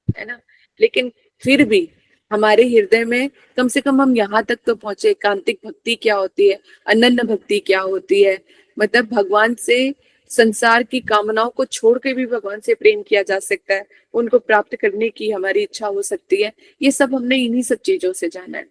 है ना। लेकिन फिर भी हमारे हृदय में कम से कम हम यहाँ तक तो पहुंचे, एकांतिक भक्ति क्या होती है, अनन्य भक्ति क्या होती है, मतलब भगवान से संसार की कामनाओं को छोड़ के भी भगवान से प्रेम किया जा सकता है, उनको प्राप्त करने की हमारी इच्छा हो सकती है। ये सब हमने इन्हीं सब चीजों से जाना है।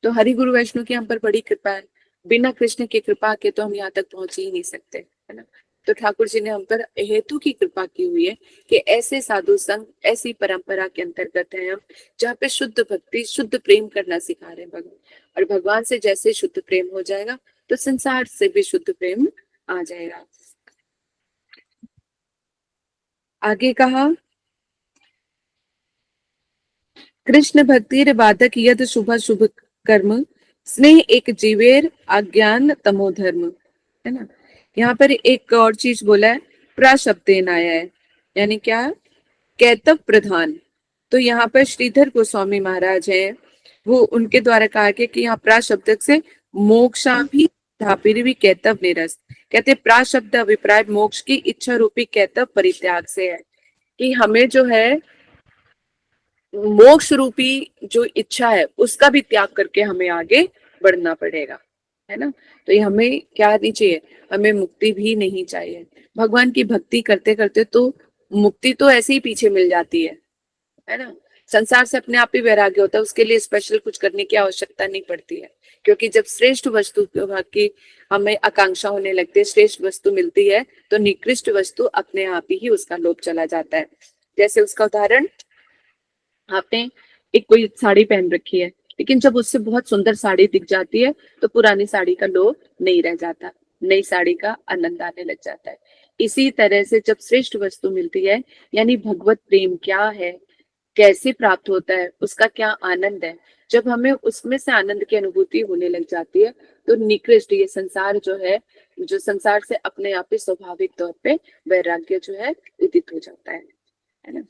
तो हरि गुरु वैष्णव की हम पर बड़ी कृपा है। बिना कृष्ण की कृपा के तो हम यहाँ तक पहुंच ही नहीं सकते, है ना। तो ठाकुर जी ने हम पर हेतु की कृपा की हुई है कि ऐसे साधु संघ, ऐसी परंपरा के अंतर्गत है हम, जहाँ पे शुद्ध भक्ति, शुद्ध प्रेम करना सिखा रहे हैं भगवान। और भगवान से जैसे शुद्ध प्रेम हो जाएगा तो संसार से भी शुद्ध प्रेम आ जाएगा। आगे कहा, कृष्ण भक्तिर बाधक यद शुभ शुभ कर्म, स्नेह एक जीवेर अज्ञान तमो धर्म, है ना। यहाँ पर एक और चीज बोला है, प्रशब्देन आया है, यानी क्या, कैतव प्रधान। तो यहाँ पर श्रीधर गोस्वामी महाराज है, वो उनके द्वारा कहा गया कि यहाँ प्राशब्द से मोक्षा भी धापिर भी कैतव निरस्त, कहते प्राशब्द अभिप्राय मोक्ष की इच्छा रूपी कैतव परित्याग से है, कि हमें जो है मोक्ष रूपी जो इच्छा है उसका भी त्याग करके हमें आगे बढ़ना पड़ेगा, है ना। तो ये हमें क्या नहीं चाहिए, हमें मुक्ति भी नहीं चाहिए। भगवान की भक्ति करते करते तो मुक्ति तो ऐसे ही पीछे मिल जाती है ना। संसार से अपने आप ही वैराग्य होता है, उसके लिए स्पेशल कुछ करने की आवश्यकता नहीं पड़ती है, क्योंकि जब श्रेष्ठ वस्तु की हमें आकांक्षा होने लगती है, श्रेष्ठ वस्तु मिलती है, तो निकृष्ट वस्तु अपने आप ही उसका लोभ चला जाता है। जैसे उसका उदाहरण, आपने एक कोई साड़ी पहन रखी है, लेकिन जब उससे बहुत सुंदर साड़ी दिख जाती है तो पुरानी साड़ी का लोभ नहीं रह जाता, नई साड़ी का आनंद आने लग जाता है। इसी तरह से जब श्रेष्ठ वस्तु मिलती है, यानी भगवत प्रेम क्या है, कैसे प्राप्त होता है, उसका क्या आनंद है, जब हमें उसमें से आनंद की अनुभूति होने लग जाती है, तो निकृष्ट ये संसार जो है, जो संसार से अपने आप ही स्वाभाविक तौर पे वैराग्य जो है उदित हो जाता है ना।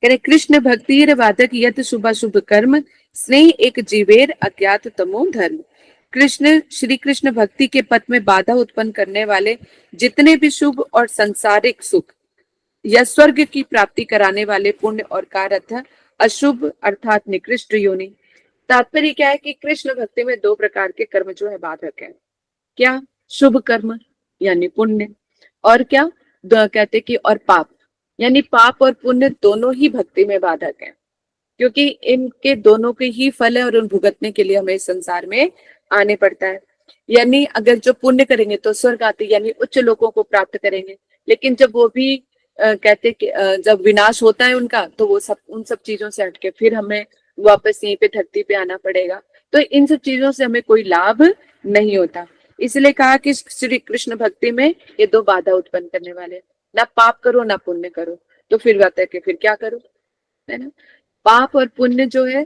करे कृष्ण भक्ति वादक यत शुभ शुभ कर्म, स्नेह एक जीवेर अज्ञात तमो धर्म। कृष्ण, श्री कृष्ण भक्ति के पथ में बाधा उत्पन्न करने वाले जितने भी शुभ और संसारिक सुख या स्वर्ग की प्राप्ति कराने वाले पुण्य और कार्य अशुभ अर्थात निकृष्ट योनि। तात्पर्य क्या है कि कृष्ण भक्ति में दो प्रकार के कर्म जो है बाधक है। क्या, शुभ कर्म यानी पुण्य, और क्या कहते कि और पाप, यानी पाप और पुण्य दोनों ही भक्ति में बाधक हैं, क्योंकि इनके दोनों के ही फल है और उन भुगतने के लिए हमें इस संसार में आने पड़ता है। यानी अगर जो पुण्य करेंगे तो स्वर्ग आते, यानी उच्च लोकों को प्राप्त करेंगे, लेकिन जब वो भी कहते कि जब विनाश होता है उनका, तो वो सब उन सब चीजों से हटके फिर हमें वापस यहीं पे धरती पे आना पड़ेगा। तो इन सब चीजों से हमें कोई लाभ नहीं होता। इसलिए कहा कि श्री कृष्ण भक्ति में ये दो बाधा उत्पन्न करने वाले, ना पाप करो ना पुण्य करो। तो फिर बात है कि फिर क्या करो, है ना। पाप और पुण्य जो है,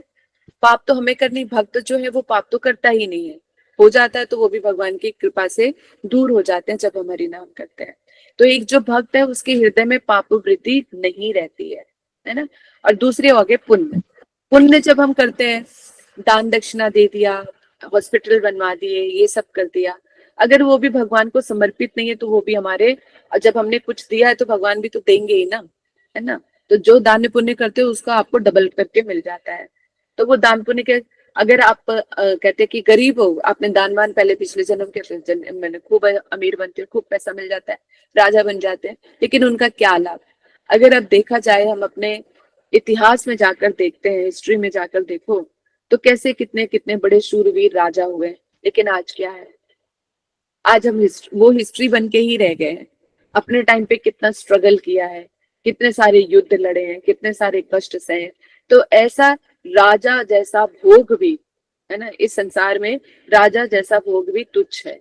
पाप तो हमें करनी, भक्त जो है वो पाप तो करता ही नहीं है, हो जाता है तो वो भी भगवान की कृपा से दूर हो जाते हैं जब हम हरि नाम करते हैं। तो एक जो भक्त है उसके हृदय में पाप वृत्ति नहीं रहती है ना। और दूसरे हो गए पुण्य। पुण्य जब हम करते हैं, दान दक्षिणा दे दिया, हॉस्पिटल बनवा दिए, ये सब कर दिया, अगर वो भी भगवान को समर्पित नहीं है तो वो भी हमारे, जब हमने कुछ दिया है तो भगवान भी तो देंगे ही ना, है ना। तो जो दान पुण्य करते हो उसका आपको डबल करके मिल जाता है। तो वो दान पुण्य के, अगर आप कहते कि गरीब हो, आपने दान वान पहले पिछले जन्म के मैंने खूब अमीर बनते हो, खूब पैसा मिल जाता है, राजा बन जाते हैं, लेकिन उनका क्या लाभ। अगर अब देखा जाए, हम अपने इतिहास में जाकर देखते हैं, हिस्ट्री में जाकर देखो, तो कैसे कितने कितने बड़े शूरवीर राजा हुए, लेकिन आज क्या है, आज हम वो हिस्ट्री बन के ही रह गए हैं। अपने टाइम पे कितना स्ट्रगल किया है, कितने सारे युद्ध लड़े हैं, कितने सारे कष्ट सहे हैं। तो ऐसा राजा जैसा भोग भी, है ना, इस संसार में राजा जैसा भोग भी तुच्छ है।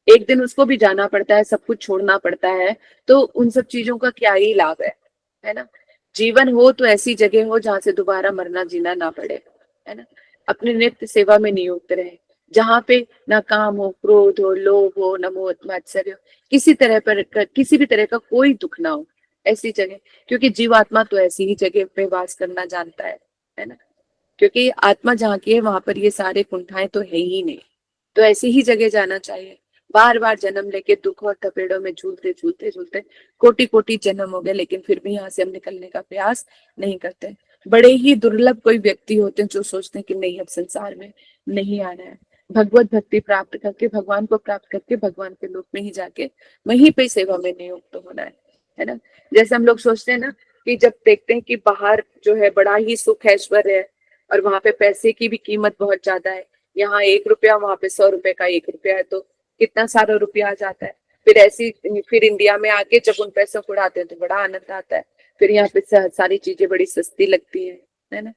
एक दिन उसको भी जाना पड़ता है, सब कुछ छोड़ना पड़ता है, तो उन सब चीजों का क्या ही लाभ है ना। जीवन हो तो ऐसी जगह हो जहां से दोबारा मरना जीना ना पड़े, है ना। अपने नित्य सेवा में नियुक्त रहे, जहाँ पे ना काम हो, क्रोध हो, लोभ हो, न मोह मात्सर्य हो, किसी भी तरह का कोई दुख ना हो, ऐसी जगह। क्योंकि जीवात्मा तो ऐसी ही जगह पे वास करना जानता है है ना, क्योंकि आत्मा जहाँ की है वहां पर ये सारे कुंठाएं तो है ही नहीं। तो ऐसी ही जगह जाना चाहिए। बार बार जन्म लेके दुख और थपेड़ों में झूलते झूलते झूलते कोटि कोटि जन्म हो गए, लेकिन फिर भी यहाँ से हम निकलने का प्रयास नहीं करते। बड़े ही दुर्लभ कोई व्यक्ति होते हैं जो सोचते हैं कि नहीं, अब संसार में नहीं आना है, भगवत भक्ति प्राप्त करके, भगवान को प्राप्त करके भगवान के लोक में ही जाके वहीं पे सेवा में नियुक्त होना है ना। जैसे हम लोग सोचते हैं ना कि जब देखते हैं कि बाहर जो है बड़ा ही सुख ऐश्वर्य है और वहां पे पैसे की भी कीमत बहुत ज्यादा है, यहाँ 1 रुपया वहां पे 100 रुपए का 1 रुपया है, तो कितना सारा रुपया आ जाता है। फिर इंडिया में आके जब उन पैसों को उड़ाते हैं तो बड़ा आनंद आता है। फिर यहाँ पे सारी चीजें बड़ी सस्ती लगती है ना।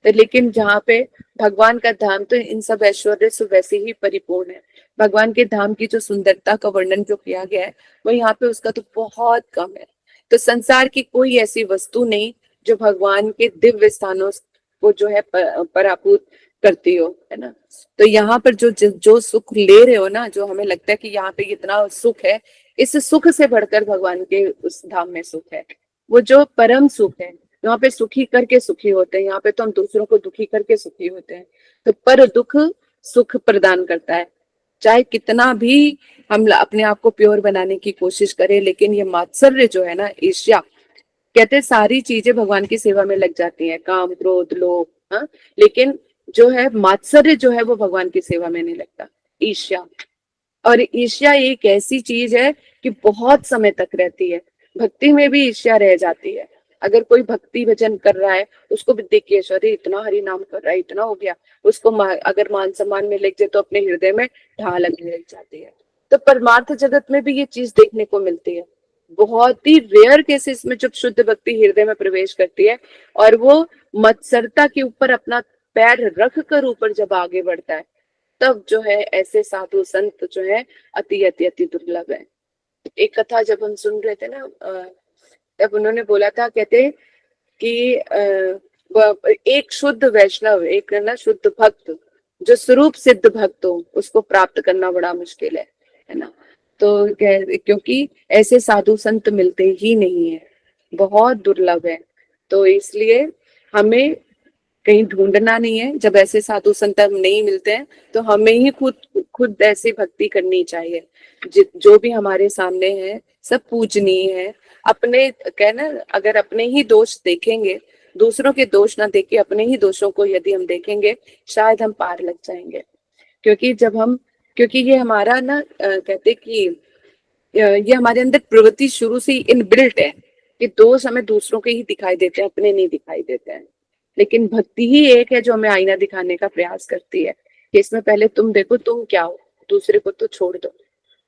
तो लेकिन जहाँ पे भगवान का धाम, तो इन सब ऐश्वर्य से वैसे ही परिपूर्ण है। भगवान के धाम की जो सुंदरता का वर्णन जो किया गया है वो यहाँ पे उसका तो बहुत कम है। तो संसार की कोई ऐसी वस्तु नहीं जो भगवान के दिव्य स्थानों को जो है पराभूत करती हो, है ना। तो यहाँ पर जो सुख ले रहे हो ना, जो हमें लगता है कि यहाँ पे इतना सुख है, इस सुख से बढ़कर भगवान के उस धाम में सुख है। वो जो परम सुख है, यहाँ पे सुखी करके सुखी होते हैं, यहाँ पे तो हम दूसरों को दुखी करके सुखी होते हैं। तो पर दुख सुख प्रदान करता है। चाहे कितना भी हम अपने आप को प्योर बनाने की कोशिश करें, लेकिन ये मात्सर्य जो है ना, ईर्ष्या, कहते हैं सारी चीजें भगवान की सेवा में लग जाती हैं, काम क्रोध लोभ, हाँ, लेकिन जो है मात्सर्य जो है वो भगवान की सेवा में नहीं लगता। ईर्ष्या, और ईर्ष्या एक ऐसी चीज है कि बहुत समय तक रहती है। भक्ति में भी ईर्ष्या रह जाती है। अगर कोई भक्ति भजन कर रहा है, उसको भी देखिए, अरे इतना हरि नाम कर रहा है, इतना हो गया, उसको अगर मान सम्मान में लग जाए तो अपने हृदय में ढाल लगने लग जाती है। तो परमार्थ जगत में भी ये चीज देखने को मिलती है। बहुत ही रेयर केसेस में जब शुद्ध भक्ति हृदय में प्रवेश करती है और वो मत्सरता के ऊपर अपना पैर रख कर ऊपर जब आगे बढ़ता है, तब जो है ऐसे साधु संत जो है अति अति अति दुर्लभ है। एक कथा जब हम सुन रहे थे ना, तब उन्होंने बोला था, कहते कि एक शुद्ध वैष्णव, एक ना शुद्ध भक्त, जो स्वरूप सिद्ध भक्त हो, उसको प्राप्त करना बड़ा मुश्किल है ना। तो क्योंकि ऐसे साधु संत मिलते ही नहीं है, बहुत दुर्लभ है। तो इसलिए हमें कहीं ढूंढना नहीं है। जब ऐसे साधु संत हम नहीं मिलते हैं तो हमें ही खुद ऐसी भक्ति करनी चाहिए। जो भी हमारे सामने है सब पूजनीय है। अपने कहना, अगर अपने ही दोष देखेंगे, दूसरों के दोष ना देखे अपने ही दोषों को यदि हम देखेंगे, शायद हम पार लग जाएंगे। क्योंकि ये हमारा ना कहते कि ये हमारे अंदर प्रवृत्ति शुरू से ही इनबिल्ट है कि दोष हमें दूसरों के ही दिखाई देते हैं, अपने नहीं दिखाई देते हैं। लेकिन भक्ति ही एक है जो हमें आईना दिखाने का प्रयास करती है कि इसमें पहले तुम देखो तुम क्या हो, दूसरे को तो छोड़ दो।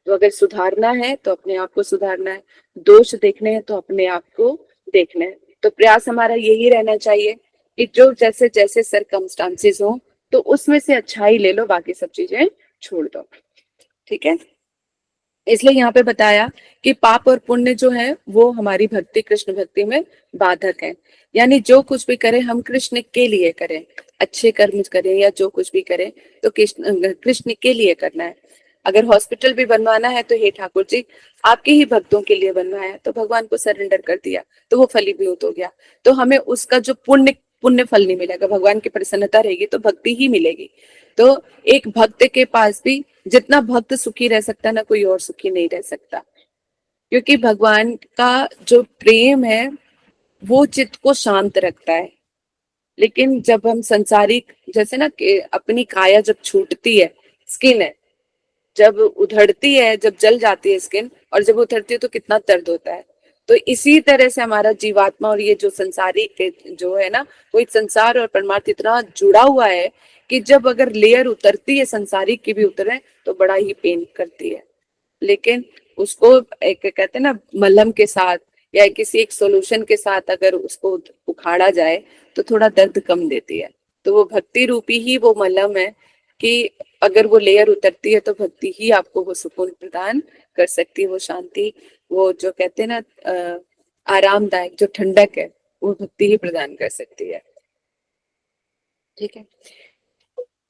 तो अगर सुधारना है तो अपने आप को सुधारना है, दोष देखने हैं तो अपने आप को देखना है। तो प्रयास हमारा यही रहना चाहिए कि जो जैसे जैसे सरकमस्टांसेस हो तो उसमें से अच्छाई ले लो, बाकी सब चीजें छोड़ दो। ठीक है। इसलिए यहाँ पे बताया कि पाप और पुण्य जो है वो हमारी भक्ति, कृष्ण भक्ति में बाधक है। यानी जो कुछ भी करें हम कृष्ण के लिए करें, अच्छे कर्म करें या जो कुछ भी करें तो कृष्ण के लिए करना है। अगर हॉस्पिटल भी बनवाना है तो हे ठाकुर जी आपके ही भक्तों के लिए बनवाया है, तो भगवान को सरेंडर कर दिया तो वो फलीभूत हो गया। तो हमें उसका जो पुण्य फल नहीं मिलेगा, भगवान की प्रसन्नता रहेगी तो भक्ति ही मिलेगी। तो एक भक्त के पास भी जितना भक्त सुखी रह सकता है ना, कोई और सुखी नहीं रह सकता। क्योंकि भगवान का जो प्रेम है वो चित्त को शांत रखता है। लेकिन जब हम संसारिक, जैसे ना कि अपनी काया जब छूटती है, स्किन है जब उधड़ती है, जब जल जाती है स्किन, और जब उतरती है तो कितना दर्द होता है। तो इसी तरह से हमारा जीवात्मा और ये जो संसारिक जो है ना, वो संसार और परमार्थ इतना जुड़ा हुआ है कि जब अगर लेयर उतरती है संसारिक की भी उतरे तो बड़ा ही पेन करती है। लेकिन उसको एक कहते हैं ना मलहम के साथ या किसी एक सॉल्यूशन के साथ अगर उसको उखाड़ा जाए तो थोड़ा दर्द कम देती है। तो वो भक्ति रूपी ही वो मलहम है कि अगर वो लेयर उतरती है तो भक्ति ही आपको वो सुकून प्रदान कर सकती है, वो शांति, वो जो कहते हैं ना आरामदायक जो ठंडक है, वो भक्ति ही प्रदान कर सकती है। ठीक है।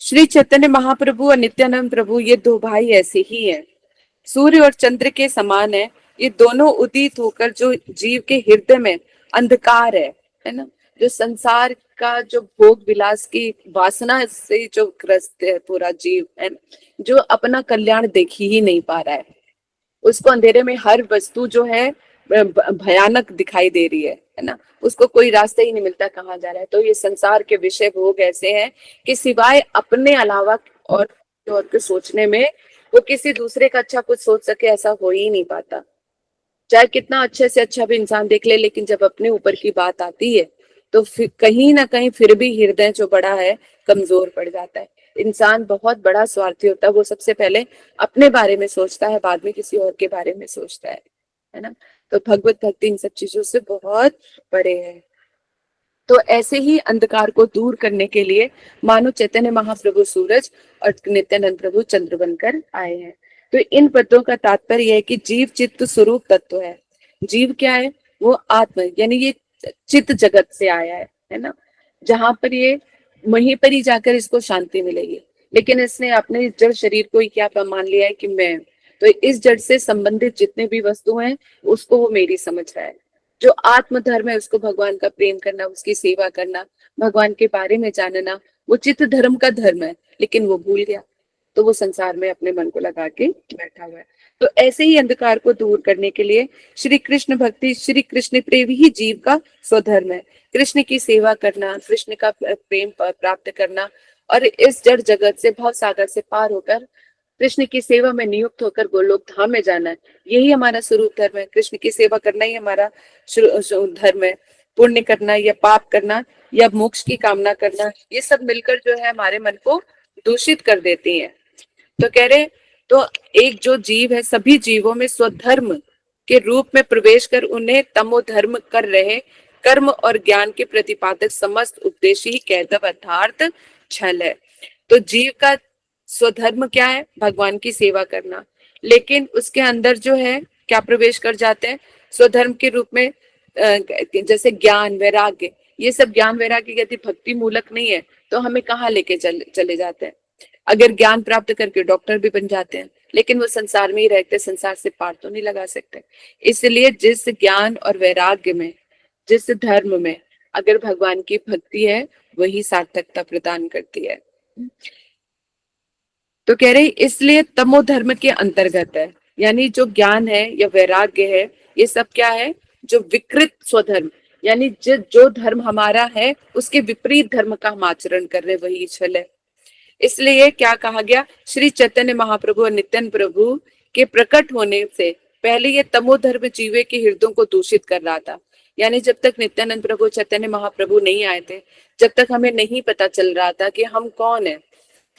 श्री चैतन्य महाप्रभु और नित्यानंद प्रभु ये दो भाई ऐसे ही हैं, सूर्य और चंद्र के समान है। ये दोनों उदित होकर जो जीव के हृदय में अंधकार है ना, जो संसार का जो भोग विलास की वासना से जो ग्रस्त है पूरा जीव है, जो अपना कल्याण देख ही नहीं पा रहा है, उसको अंधेरे में हर वस्तु जो है भयानक दिखाई दे रही है ना, उसको कोई रास्ता ही नहीं मिलता कहाँ जा रहा है। तो ये संसार के विषय भोग ऐसे हैं कि सिवाय अपने अलावा और के सोचने में वो किसी दूसरे का अच्छा कुछ सोच सके ऐसा हो ही नहीं पाता। चाहे कितना अच्छे से अच्छा भी इंसान देख ले, लेकिन जब अपने ऊपर की बात आती है तो फिर कहीं ना कहीं फिर भी हृदय जो बड़ा है कमजोर पड़ जाता है। इंसान बहुत बड़ा स्वार्थी होता है, वो सबसे पहले अपने बारे में सोचता है, बाद में किसी और के बारे में सोचता है ना। तो भगवत भक्ति इन सब चीजों से बहुत परे है। तो ऐसे ही अंधकार को दूर करने के लिए मानो चैतन्य महाप्रभु सूरज और नित्यानंद प्रभु चंद्र बनकर आए हैं। तो इन पदों का तात्पर्य यह है कि जीव चित्त स्वरूप तत्व है। जीव क्या है? वो आत्मा, यानी ये चित्त जगत से आया है ना, जहां पर ये वहीं पर ही जाकर इसको शांति मिलेगी। लेकिन इसने अपने जड़ शरीर को ही क्या मान लिया है कि मैं, तो इस जड़ से संबंधित जितने भी वस्तु हैं उसको वो मेरी समझ रहा है। जो आत्म धर्म है उसको भगवान का प्रेम करना, उसकी सेवा करना, भगवान के बारे में जानना, वो चित्त धर्म का धर्म है, लेकिन वो भूल गया तो वो संसार में अपने मन को लगा के बैठा हुआ है। तो ऐसे ही अंधकार को दूर करने के लिए श्री कृष्ण भक्ति, श्री कृष्ण प्रेम ही जीव का स्वधर्म है। कृष्ण की सेवा करना, कृष्ण का प्रेम प्राप्त करना और इस जड़ जगत से भव सागर से पार होकर कृष्ण की सेवा में नियुक्त होकर गोलोक धाम में जाना है, यही हमारा स्वरूप धर्म है। कृष्ण की सेवा करना ही हमारा धर्म है। पुण्य करना या पाप करना या मोक्ष की कामना करना, ये सब मिलकर जो है हमारे मन को दूषित कर देती हैं। तो कह रहे, तो एक जो जीव है सभी जीवों में स्वधर्म के रूप में प्रवेश कर उन्हें तमो धर्म कर रहे कर्म और ज्ञान के प्रतिपादक समस्त उपदेश ही कहतव अर्थात छल है। तो जीव का स्वधर्म क्या है? भगवान की सेवा करना, लेकिन उसके अंदर जो है क्या प्रवेश कर जाते हैं स्वधर्म के रूप में, जैसे ज्ञान वैराग्य, ये सब ज्ञान वैराग्य यदि भक्ति मूलक नहीं है तो हमें कहाँ लेके चले जाते हैं। अगर ज्ञान प्राप्त करके डॉक्टर भी बन जाते हैं, लेकिन वो संसार में ही रहते, संसार से पार तो नहीं लगा सकते। इसलिए जिस ज्ञान और वैराग्य में, जिस धर्म में अगर भगवान की भक्ति है वही सार्थकता प्रदान करती है। तो कह रहे इसलिए तमो धर्म के अंतर्गत है, यानी जो ज्ञान है या वैराग्य है ये सब क्या है? जो विकृत स्वधर्म, यानी जो धर्म हमारा है उसके विपरीत धर्म का हम आचरण कर रहे, वही छल है। इसलिए क्या कहा गया? श्री चैतन्य महाप्रभु और नित्यानंद प्रभु के प्रकट होने से पहले ये तमो धर्म जीवे के हृदयों को दूषित कर रहा था। यानी जब तक नित्यानंद प्रभु चैतन्य महाप्रभु नहीं आए थे, जब तक हमें नहीं पता चल रहा था कि हम कौन है,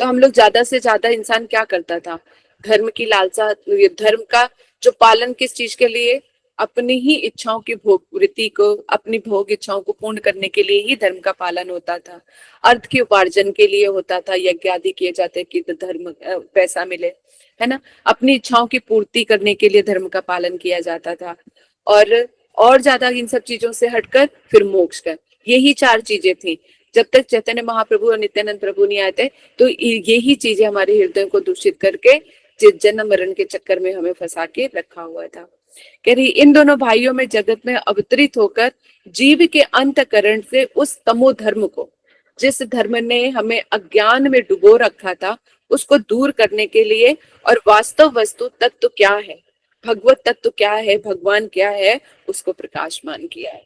तो हम लोग ज्यादा से ज्यादा इंसान क्या करता था? धर्म की लालसा, धर्म का जो पालन किस चीज के लिए? अपनी ही इच्छाओं की भोग वृत्ति को, अपनी भोग इच्छाओं को पूर्ण करने के लिए ही धर्म का पालन होता था। अर्थ के उपार्जन के लिए होता था, यज्ञ आदि किए जाते कि धर्म पैसा मिले, है ना। अपनी इच्छाओं की पूर्ति करने के लिए धर्म का पालन किया जाता था। और ज्यादा इन सब चीजों से हटकर फिर मोक्ष का, यही चार चीजें थी। जब तक चैतन्य महाप्रभु और नित्यानंद प्रभु नहीं आए थे तो यही चीजें हमारे हृदय को दूषित करके जन्म मरण के चक्कर में हमें फंसा के रखा हुआ था। कह रही इन दोनों भाइयों में जगत में अवतरित होकर जीव के अंतकरण से उस तमो धर्म को, जिस धर्म ने हमें अज्ञान में डुबो रखा था, उसको दूर करने के लिए और वास्तव वस्तु तत्व क्या है, भगवत तत्व क्या है, भगवान क्या है, उसको प्रकाशमान किया है।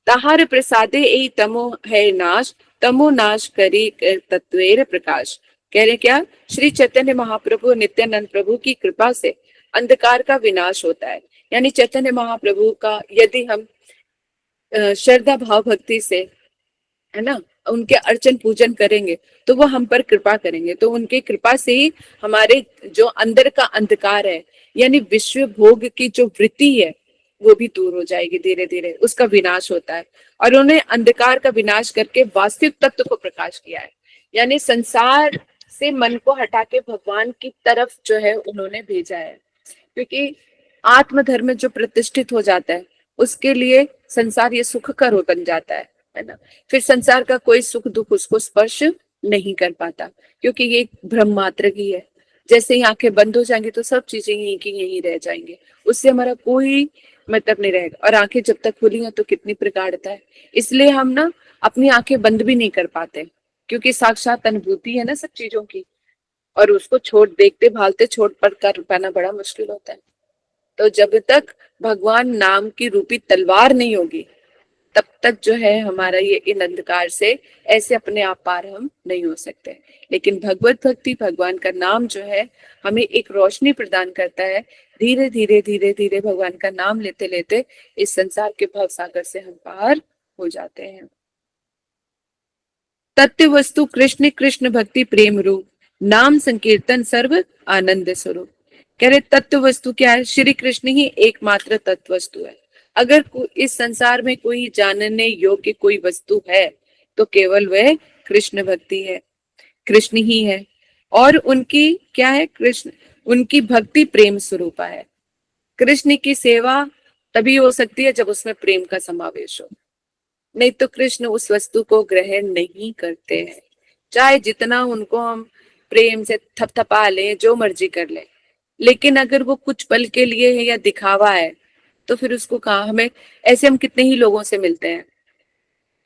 ताहार प्रसादे ए तमो है नाश, तमो नाश करी तत्वेर प्रकाश। कह रहे क्या? श्री चैतन्य महाप्रभु नित्यानंद प्रभु की कृपा से अंधकार का विनाश होता है। यानी चैतन्य महाप्रभु का यदि हम श्रद्धा भाव भक्ति से, है ना, उनके अर्चन पूजन करेंगे तो वो हम पर कृपा करेंगे। तो उनकी कृपा से ही हमारे जो अंदर का अंधकार है, यानी विश्व भोग की जो वृत्ति है, वो भी दूर हो जाएगी, धीरे धीरे उसका विनाश होता है। और उन्हें अंधकार का विनाश करके वास्तविक तत्व को प्रकाश किया है, यानी संसार से मन को हटा के भगवान की तरफ जो है उन्होंने भेजा है। क्योंकि आत्मधर्म जो प्रतिष्ठित हो जाता है उसके लिए संसार ये सुखकर बन जाता है ना। फिर संसार का कोई सुख दुख उसको स्पर्श नहीं कर पाता, क्योंकि ये भ्रम मात्र की है। जैसे ही आंखें बंद हो जाएंगी तो सब चीजें यहीं की यहीं रह जाएंगे, उससे हमारा कोई मतलब नहीं रहेगा। और आंखें जब तक खुली हैं तो कितनी प्रगाढ़ता है। इसलिए हम ना अपनी आंखें बंद भी नहीं कर पाते, क्योंकि साक्षात अनुभूति है ना सब चीजों की, और उसको छोड़ देखते भालते छोड़ पर कर पाना बड़ा मुश्किल होता है। तो जब तक भगवान नाम की रूपी तलवार नहीं होगी, तब तक जो है हमारा ये इन अंधकार से ऐसे अपने आप पार हम नहीं हो सकते। लेकिन भगवत भक्ति, भगवान का नाम जो है हमें एक रोशनी प्रदान करता है। धीरे धीरे धीरे धीरे भगवान का नाम लेते लेते इस संसार के भव सागर से हम पार हो जाते हैं। तत्व वस्तु कृष्ण, कृष्ण भक्ति प्रेम रूप, नाम संकीर्तन सर्व आनंद स्वरूप। कह रहे तत्व वस्तु क्या है? श्री कृष्ण ही एकमात्र तत्व वस्तु है। अगर इस संसार में कोई जानने योग्य कोई वस्तु है तो केवल वह कृष्ण भक्ति है, कृष्ण ही है। और उनकी क्या है? कृष्ण, उनकी भक्ति प्रेम स्वरूपा है। कृष्ण की सेवा तभी हो सकती है जब उसमें प्रेम का समावेश हो, नहीं तो कृष्ण उस वस्तु को ग्रहण नहीं करते हैं। चाहे जितना उनको हम प्रेम से थपथपा लें, जो मर्जी कर लें, लेकिन अगर वो कुछ पल के लिए है या दिखावा है तो फिर उसको कहाँ हमें। ऐसे हम कितने ही लोगों से मिलते हैं,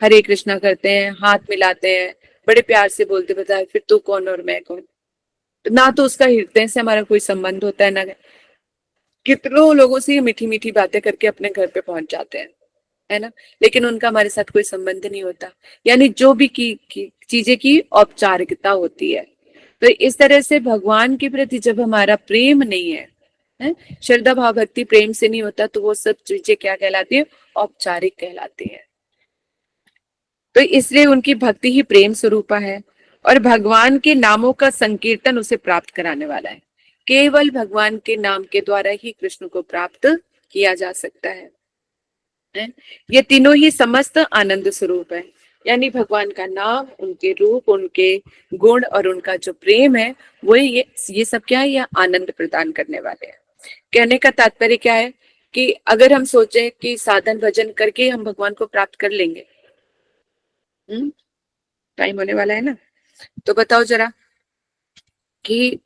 हरे कृष्णा करते हैं, हाथ मिलाते हैं, बड़े प्यार से बोलते बताए फिर तू कौन और मैं कौन। तो ना तो उसका हृदय से हमारा कोई संबंध होता है, ना कितनों लोगों से मीठी मीठी बातें करके अपने घर पे पहुंच जाते हैं, है ना, लेकिन उनका हमारे साथ कोई संबंध नहीं होता। यानी जो भी की चीजें की औपचारिकता होती है। तो इस तरह से भगवान के प्रति जब हमारा प्रेम नहीं है, श्रद्धा भाव भक्ति प्रेम से नहीं होता, तो वो सब चीजें क्या कहलाती है? औपचारिक कहलाती है। तो इसलिए उनकी भक्ति ही प्रेम स्वरूपा है, और भगवान के नामों का संकीर्तन उसे प्राप्त कराने वाला है। केवल भगवान के नाम के द्वारा ही कृष्ण को प्राप्त किया जा सकता है। ये तीनों ही समस्त आनंद स्वरूप है। यानी भगवान का नाम, उनके रूप, उनके गुण और उनका जो प्रेम है, वो ये सब क्या है? ये आनंद प्रदान करने वाले हैं। कहने का तात्पर्य क्या है कि अगर हम सोचें कि साधन भजन करके हम भगवान को प्राप्त कर लेंगे, टाइम होने वाला है ना, तो बताओ जरा कि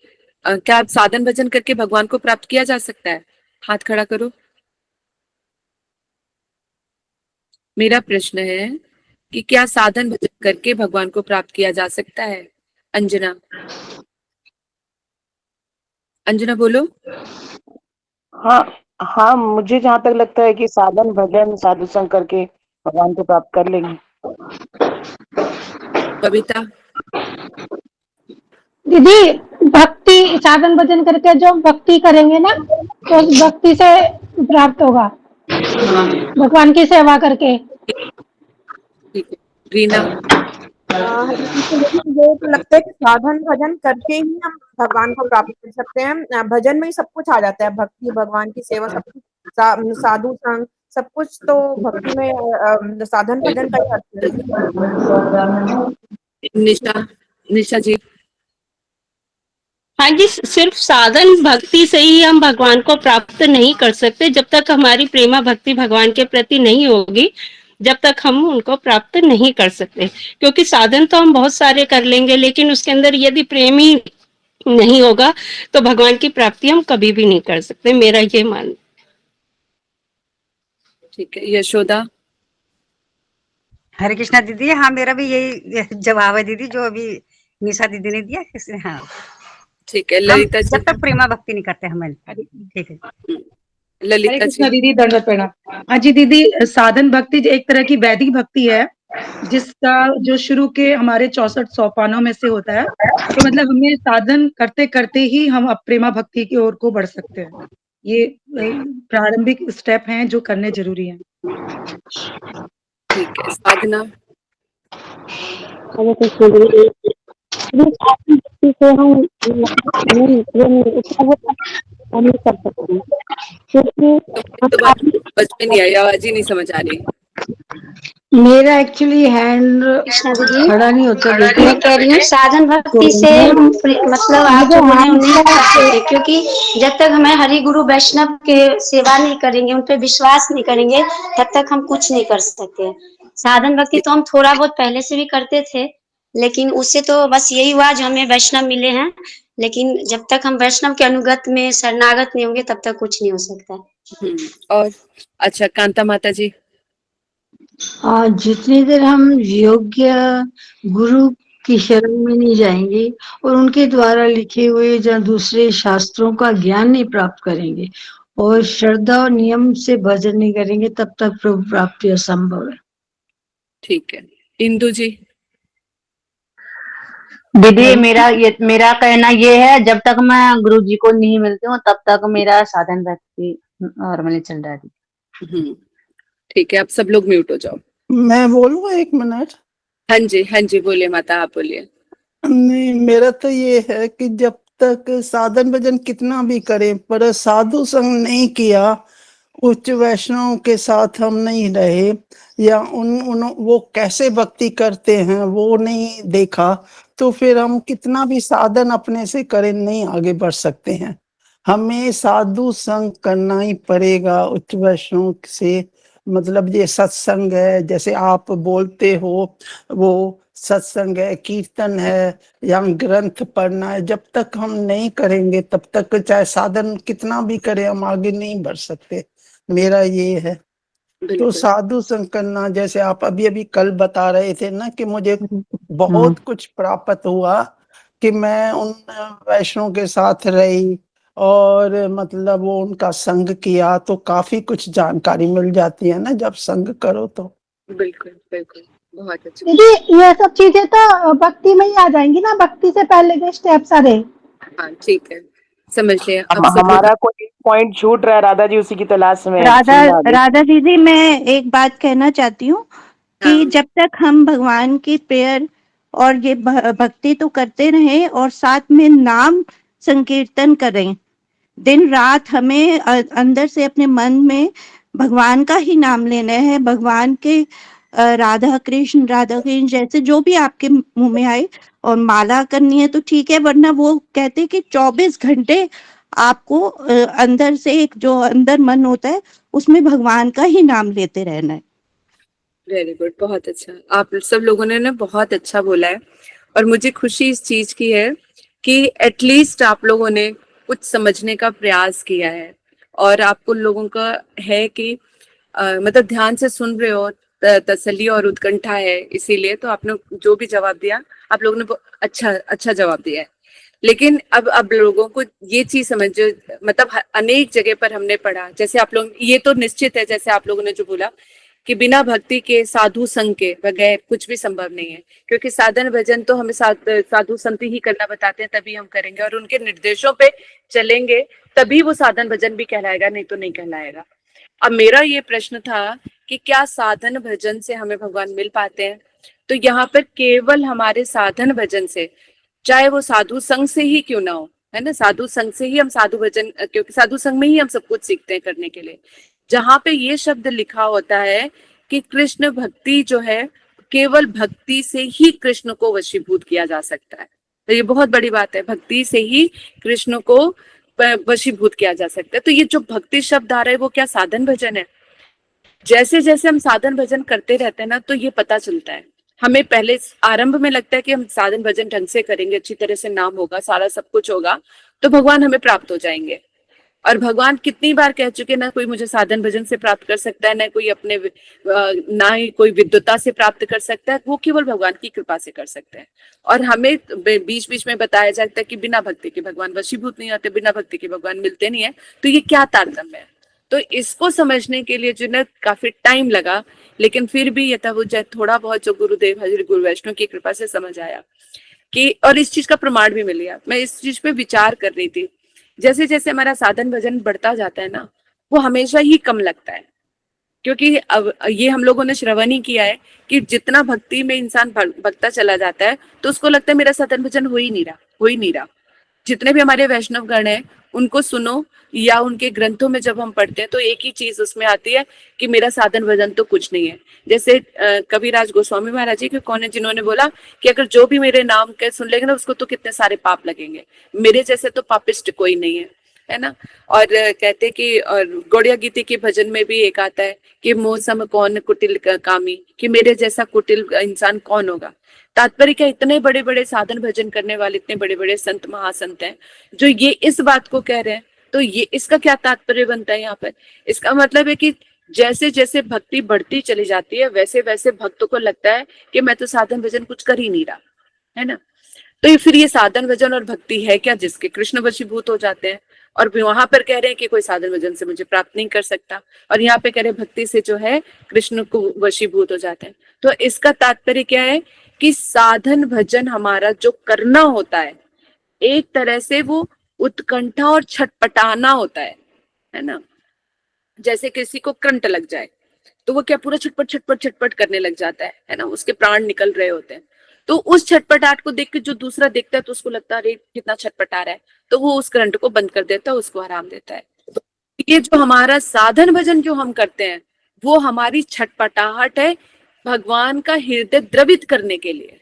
क्या साधन भजन करके भगवान को प्राप्त किया जा सकता है? हाथ खड़ा करो। मेरा प्रश्न है कि क्या साधन भजन करके भगवान को प्राप्त किया जा सकता है? अंजना, अंजना बोलो। हाँ हाँ, मुझे जहाँ तक लगता है कि साधन भजन साधु संग करके भगवान को प्राप्त कर लेंगे। कविता, दीदी, भक्ति साधन भजन करके जो भक्ति करेंगे ना, तो उस भक्ति से प्राप्त होगा, भगवान की सेवा करके। ठीक है। रीना, हरे कृष्ण दीदी, मुझे तो लगता है कि साधन भजन करके ही हम भगवान को प्राप्त कर सकते हैं। भजन में ही सब कुछ आ जाता है, भक्ति, भगवान की सेवा, सब कुछ, साधु संग, सब कुछ तो भक्ति में साधन भजन का ही अर्थ है। निशा, निशा जी। हाँ जी, सिर्फ साधन भक्ति से ही हम भगवान को प्राप्त नहीं कर सकते। जब तक हमारी प्रेमा भक्ति भगवान के प्रति नहीं होगी, जब तक हम उनको प्राप्त नहीं कर सकते। क्योंकि साधन तो हम बहुत सारे कर लेंगे, लेकिन उसके अंदर यदि प्रेम ही नहीं होगा तो भगवान की प्राप्ति हम कभी भी नहीं कर सकते। मेरा ये मानना। ठीक है। यशोदा, हरे कृष्णा दीदी। हाँ, मेरा भी यही जवाब है दीदी, जो अभी निशा दीदी ने दिया। हाँ, ठीक है। हम ललिता जी, जब तक प्रेमा भक्ति नहीं करते हमें। ठीक है। हरे ललिता कृष्णा जी। दीदी, दंडवत प्रणाम। हाँ जी दीदी, साधन भक्ति एक तरह की वैदिक भक्ति है, जिसका जो शुरू के हमारे 64 सोपानों में से होता है। तो मतलब हमें साधन करते करते ही हम प्रेमा भक्ति की ओर को बढ़ सकते हैं। ये प्रारंभिक स्टेप हैं जो करने जरूरी हैं। ठीक है। साधना, हरे कृष्ण दीदी, साधन भक्ति से हम नहीं कर सकते, क्योंकि तो बात बच में नहीं आई, आवाज ही नहीं समझ आ रही। मेरा एक्चुअली हैंड कृष्णा दीदी, खड़ा नहीं होता, मैं कह रही हूँ साधन भक्ति से मतलब आप जो बोले नहीं कर सकते, क्योंकि जब तक हमें हरि गुरु वैष्णव के सेवा नहीं करेंगे, उन पे विश्वास नहीं करेंगे, तब तक हम कुछ नहीं कर सकते। साधन भक्ति तो हम थोड़ा बहुत पहले से भी करते थे, लेकिन उससे तो बस यही हुआ जो हमें वैष्णव मिले हैं, लेकिन जब तक हम वैष्णव के अनुगत में शरणागत नहीं होंगे तब तक कुछ नहीं हो सकता। और अच्छा, कांता माता जी। जितनी देर हम योग्य गुरु की शरण में नहीं जाएंगे और उनके द्वारा लिखे हुए या दूसरे शास्त्रों का ज्ञान नहीं प्राप्त करेंगे और श्रद्धा और नियम से भजन नहीं करेंगे, तब तक प्रभु प्राप्ति असंभव है। ठीक है, इंदु जी। दीदी मेरा कहना ये है, जब तक मैं गुरु जी को नहीं मिलती हूँ तब तक मेरा साधन भक्ति नॉर्मली चल रहा है। ठीक है, आप सब लोग म्यूट हो जाओ। मैं बोलूँ 1 मिनट? हाँ जी बोलिए माता, आप बोलिए। नहीं, मेरा तो ये है कि जब तक साधन भजन कितना भी करें पर साधु संग नहीं किया, उच्च वैष्णव के साथ हम नहीं रहे या उन वो कैसे भक्ति करते हैं वो नहीं देखा, तो फिर हम कितना भी साधन अपने से करें नहीं आगे बढ़ सकते हैं। हमें साधु संग करना ही पड़ेगा उच्च वैष्णव से। मतलब ये सत्संग है, जैसे आप बोलते हो वो सत्संग है, कीर्तन है या ग्रंथ पढ़ना है, जब तक हम नहीं करेंगे तब तक चाहे साधन कितना भी करें हम आगे नहीं बढ़ सकते। मेरा ये है। तो साधु संग करना, जैसे आप अभी कल बता रहे थे ना कि मुझे बहुत कुछ प्राप्त हुआ कि मैं उन वैष्णव के साथ रही और मतलब वो उनका संग किया, तो काफी कुछ जानकारी मिल जाती है ना जब संग करो तो। बिल्कुल बिल्कुल, बहुत अच्छा। दीदी ये सब चीजें तो भक्ति में ही आ जाएंगी ना, भक्ति से पहले के स्टेप सारे। हाँ ठीक है, समझ लिया। हमारा कोई पॉइंट छूट रहा है राधा जी, उसी की तलाश में। राधा दीदी, मैं एक बात कहना चाहती हूँ कि जब तक हम भगवान की प्रेयर और ये भक्ति तो करते रहें और साथ में नाम संकीर्तन करें, दिन रात हमें अंदर से अपने मन में भगवान का ही नाम लेना है। भगवान के राधा कृष्ण जैसे जो भी आपके मुंह में आए, और माला करनी है तो ठीक है, वरना वो कहते हैं कि 24 घंटे आपको अंदर से एक जो अंदर मन होता है उसमें भगवान का ही नाम लेते रहना है। वेरी गुड, बहुत अच्छा। आप सब लोगों ने ना बहुत अच्छा बोला है और मुझे खुशी इस चीज की है कि एटलीस्ट आप लोगों ने कुछ समझने का प्रयास किया है और आपको लोगों का है कि मतलब ध्यान से सुन रहे हो, तसल्ली और उत्कंठा है, इसीलिए तो आपने जो भी जवाब दिया आप लोगों ने अच्छा जवाब दिया है। लेकिन अब लोगों को ये चीज समझो, मतलब अनेक जगह पर हमने पढ़ा, जैसे आप लोग, ये तो निश्चित है जैसे आप लोगों ने जो बोला कि बिना भक्ति के साधु संग के बगैर कुछ भी संभव नहीं है, क्योंकि साधन भजन तो हमें साधु संत ही करना बताते हैं, तभी हम करेंगे और उनके निर्देशों पे चलेंगे तभी वो साधन भजन भी कहलाएगा, नहीं तो नहीं कहलाएगा। अब मेरा ये प्रश्न था कि क्या साधन भजन से हमें भगवान मिल पाते हैं? तो यहाँ पर केवल हमारे साधन भजन से, चाहे वो साधु संघ से ही क्यों ना हो, है ना, साधु संघ से ही हम साधु भजन, क्योंकि साधु संघ में ही हम सब कुछ सीखते हैं करने के लिए। जहां पे ये शब्द लिखा होता है कि कृष्ण भक्ति जो है, केवल भक्ति से ही कृष्ण को वशीभूत किया जा सकता है, तो ये बहुत बड़ी बात है, भक्ति से ही कृष्ण को वशीभूत किया जा सकता है। तो ये जो भक्ति शब्द आ रहा है वो क्या साधन भजन है? जैसे जैसे हम साधन भजन करते रहते हैं ना, तो ये पता चलता है हमें। पहले आरंभ में लगता है कि हम साधन भजन ढंग से करेंगे, अच्छी तरह से नाम होगा, सारा सब कुछ होगा, तो भगवान हमें प्राप्त हो जाएंगे। और भगवान कितनी बार कह चुके, ना कोई मुझे साधन भजन से प्राप्त कर सकता है, ना कोई अपने ना ही कोई विद्वता से प्राप्त कर सकता है, वो केवल भगवान की कृपा से कर सकते हैं। और हमें बीच बीच में बताया जाता है कि बिना भक्ति के भगवान वशीभूत नहीं होते, बिना भक्ति के भगवान मिलते नहीं है। तो ये क्या तारतम्य है? तो इसको समझने के लिए जिन्हें काफी टाइम लगा, लेकिन फिर भी यथावत थोड़ा बहुत जो गुरुदेव हजूर गुरु वैष्णव की कृपा से समझ आया कि, और इस चीज का प्रमाण भी मिल गया। मैं इस चीज पे विचार कर रही थी, जैसे जैसे हमारा साधन भजन बढ़ता जाता है ना, वो हमेशा ही कम लगता है, क्योंकि अब ये हम लोगों ने श्रवण ही किया है कि जितना भक्ति में इंसान भगता चला जाता है तो उसको लगता है मेरा साधन भजन हो ही नहीं रहा। जितने भी हमारे वैष्णव गण हैं उनको सुनो या उनके ग्रंथों में जब हम पढ़ते हैं तो एक ही चीज उसमें आती है कि मेरा साधन भजन तो कुछ नहीं है। जैसे कविराज गोस्वामी महाराज जी के कौन है जिन्होंने बोला कि अगर जो भी मेरे नाम के सुन लेंगे ना उसको तो कितने सारे पाप लगेंगे, मेरे जैसे तो पापिष्ट कोई नहीं है ना। और कहते कि, और गौड़िया गीति के भजन में भी एक आता है कि मौसम कौन कुटिल कामी, कि मेरे जैसा कुटिल इंसान कौन होगा। तात्पर्य क्या, इतने बड़े बड़े साधन भजन करने वाले इतने बड़े बड़े संत महासंत हैं जो ये इस बात को कह रहे हैं, तो ये इसका क्या तात्पर्य बनता है यहाँ पर? इसका मतलब है कि जैसे जैसे भक्ति बढ़ती चली जाती है वैसे वैसे भक्तों को लगता है कि मैं तो साधन भजन कुछ कर ही नहीं रहा, है ना। तो ये फिर ये साधन भजन और भक्ति है क्या, जिसके कृष्ण वशीभूत हो जाते हैं। और वहां पर कह रहे हैं कि कोई साधन भजन से मुझे प्राप्त नहीं कर सकता, और यहाँ पे कह रहे हैं भक्ति से जो है कृष्ण को वशीभूत हो जाते हैं। तो इसका तात्पर्य क्या है कि साधन भजन हमारा जो करना होता है एक तरह से वो उत्कंठा और छटपटाना होता है ना। जैसे किसी को करंट लग जाए तो वो क्या पूरा छटपट छटपट छटपट करने लग जाता है ना, उसके प्राण निकल रहे होते हैं। तो उस छटपटाहट को देख के जो दूसरा देखता है तो उसको लगता है अरे कितना छटपटा रहा है, तो वो उस करंट को बंद कर देता है, उसको आराम देता है। ये जो हमारा साधन भजन जो हम करते हैं वो हमारी छटपटाहट है भगवान का हृदय द्रवित करने के लिए,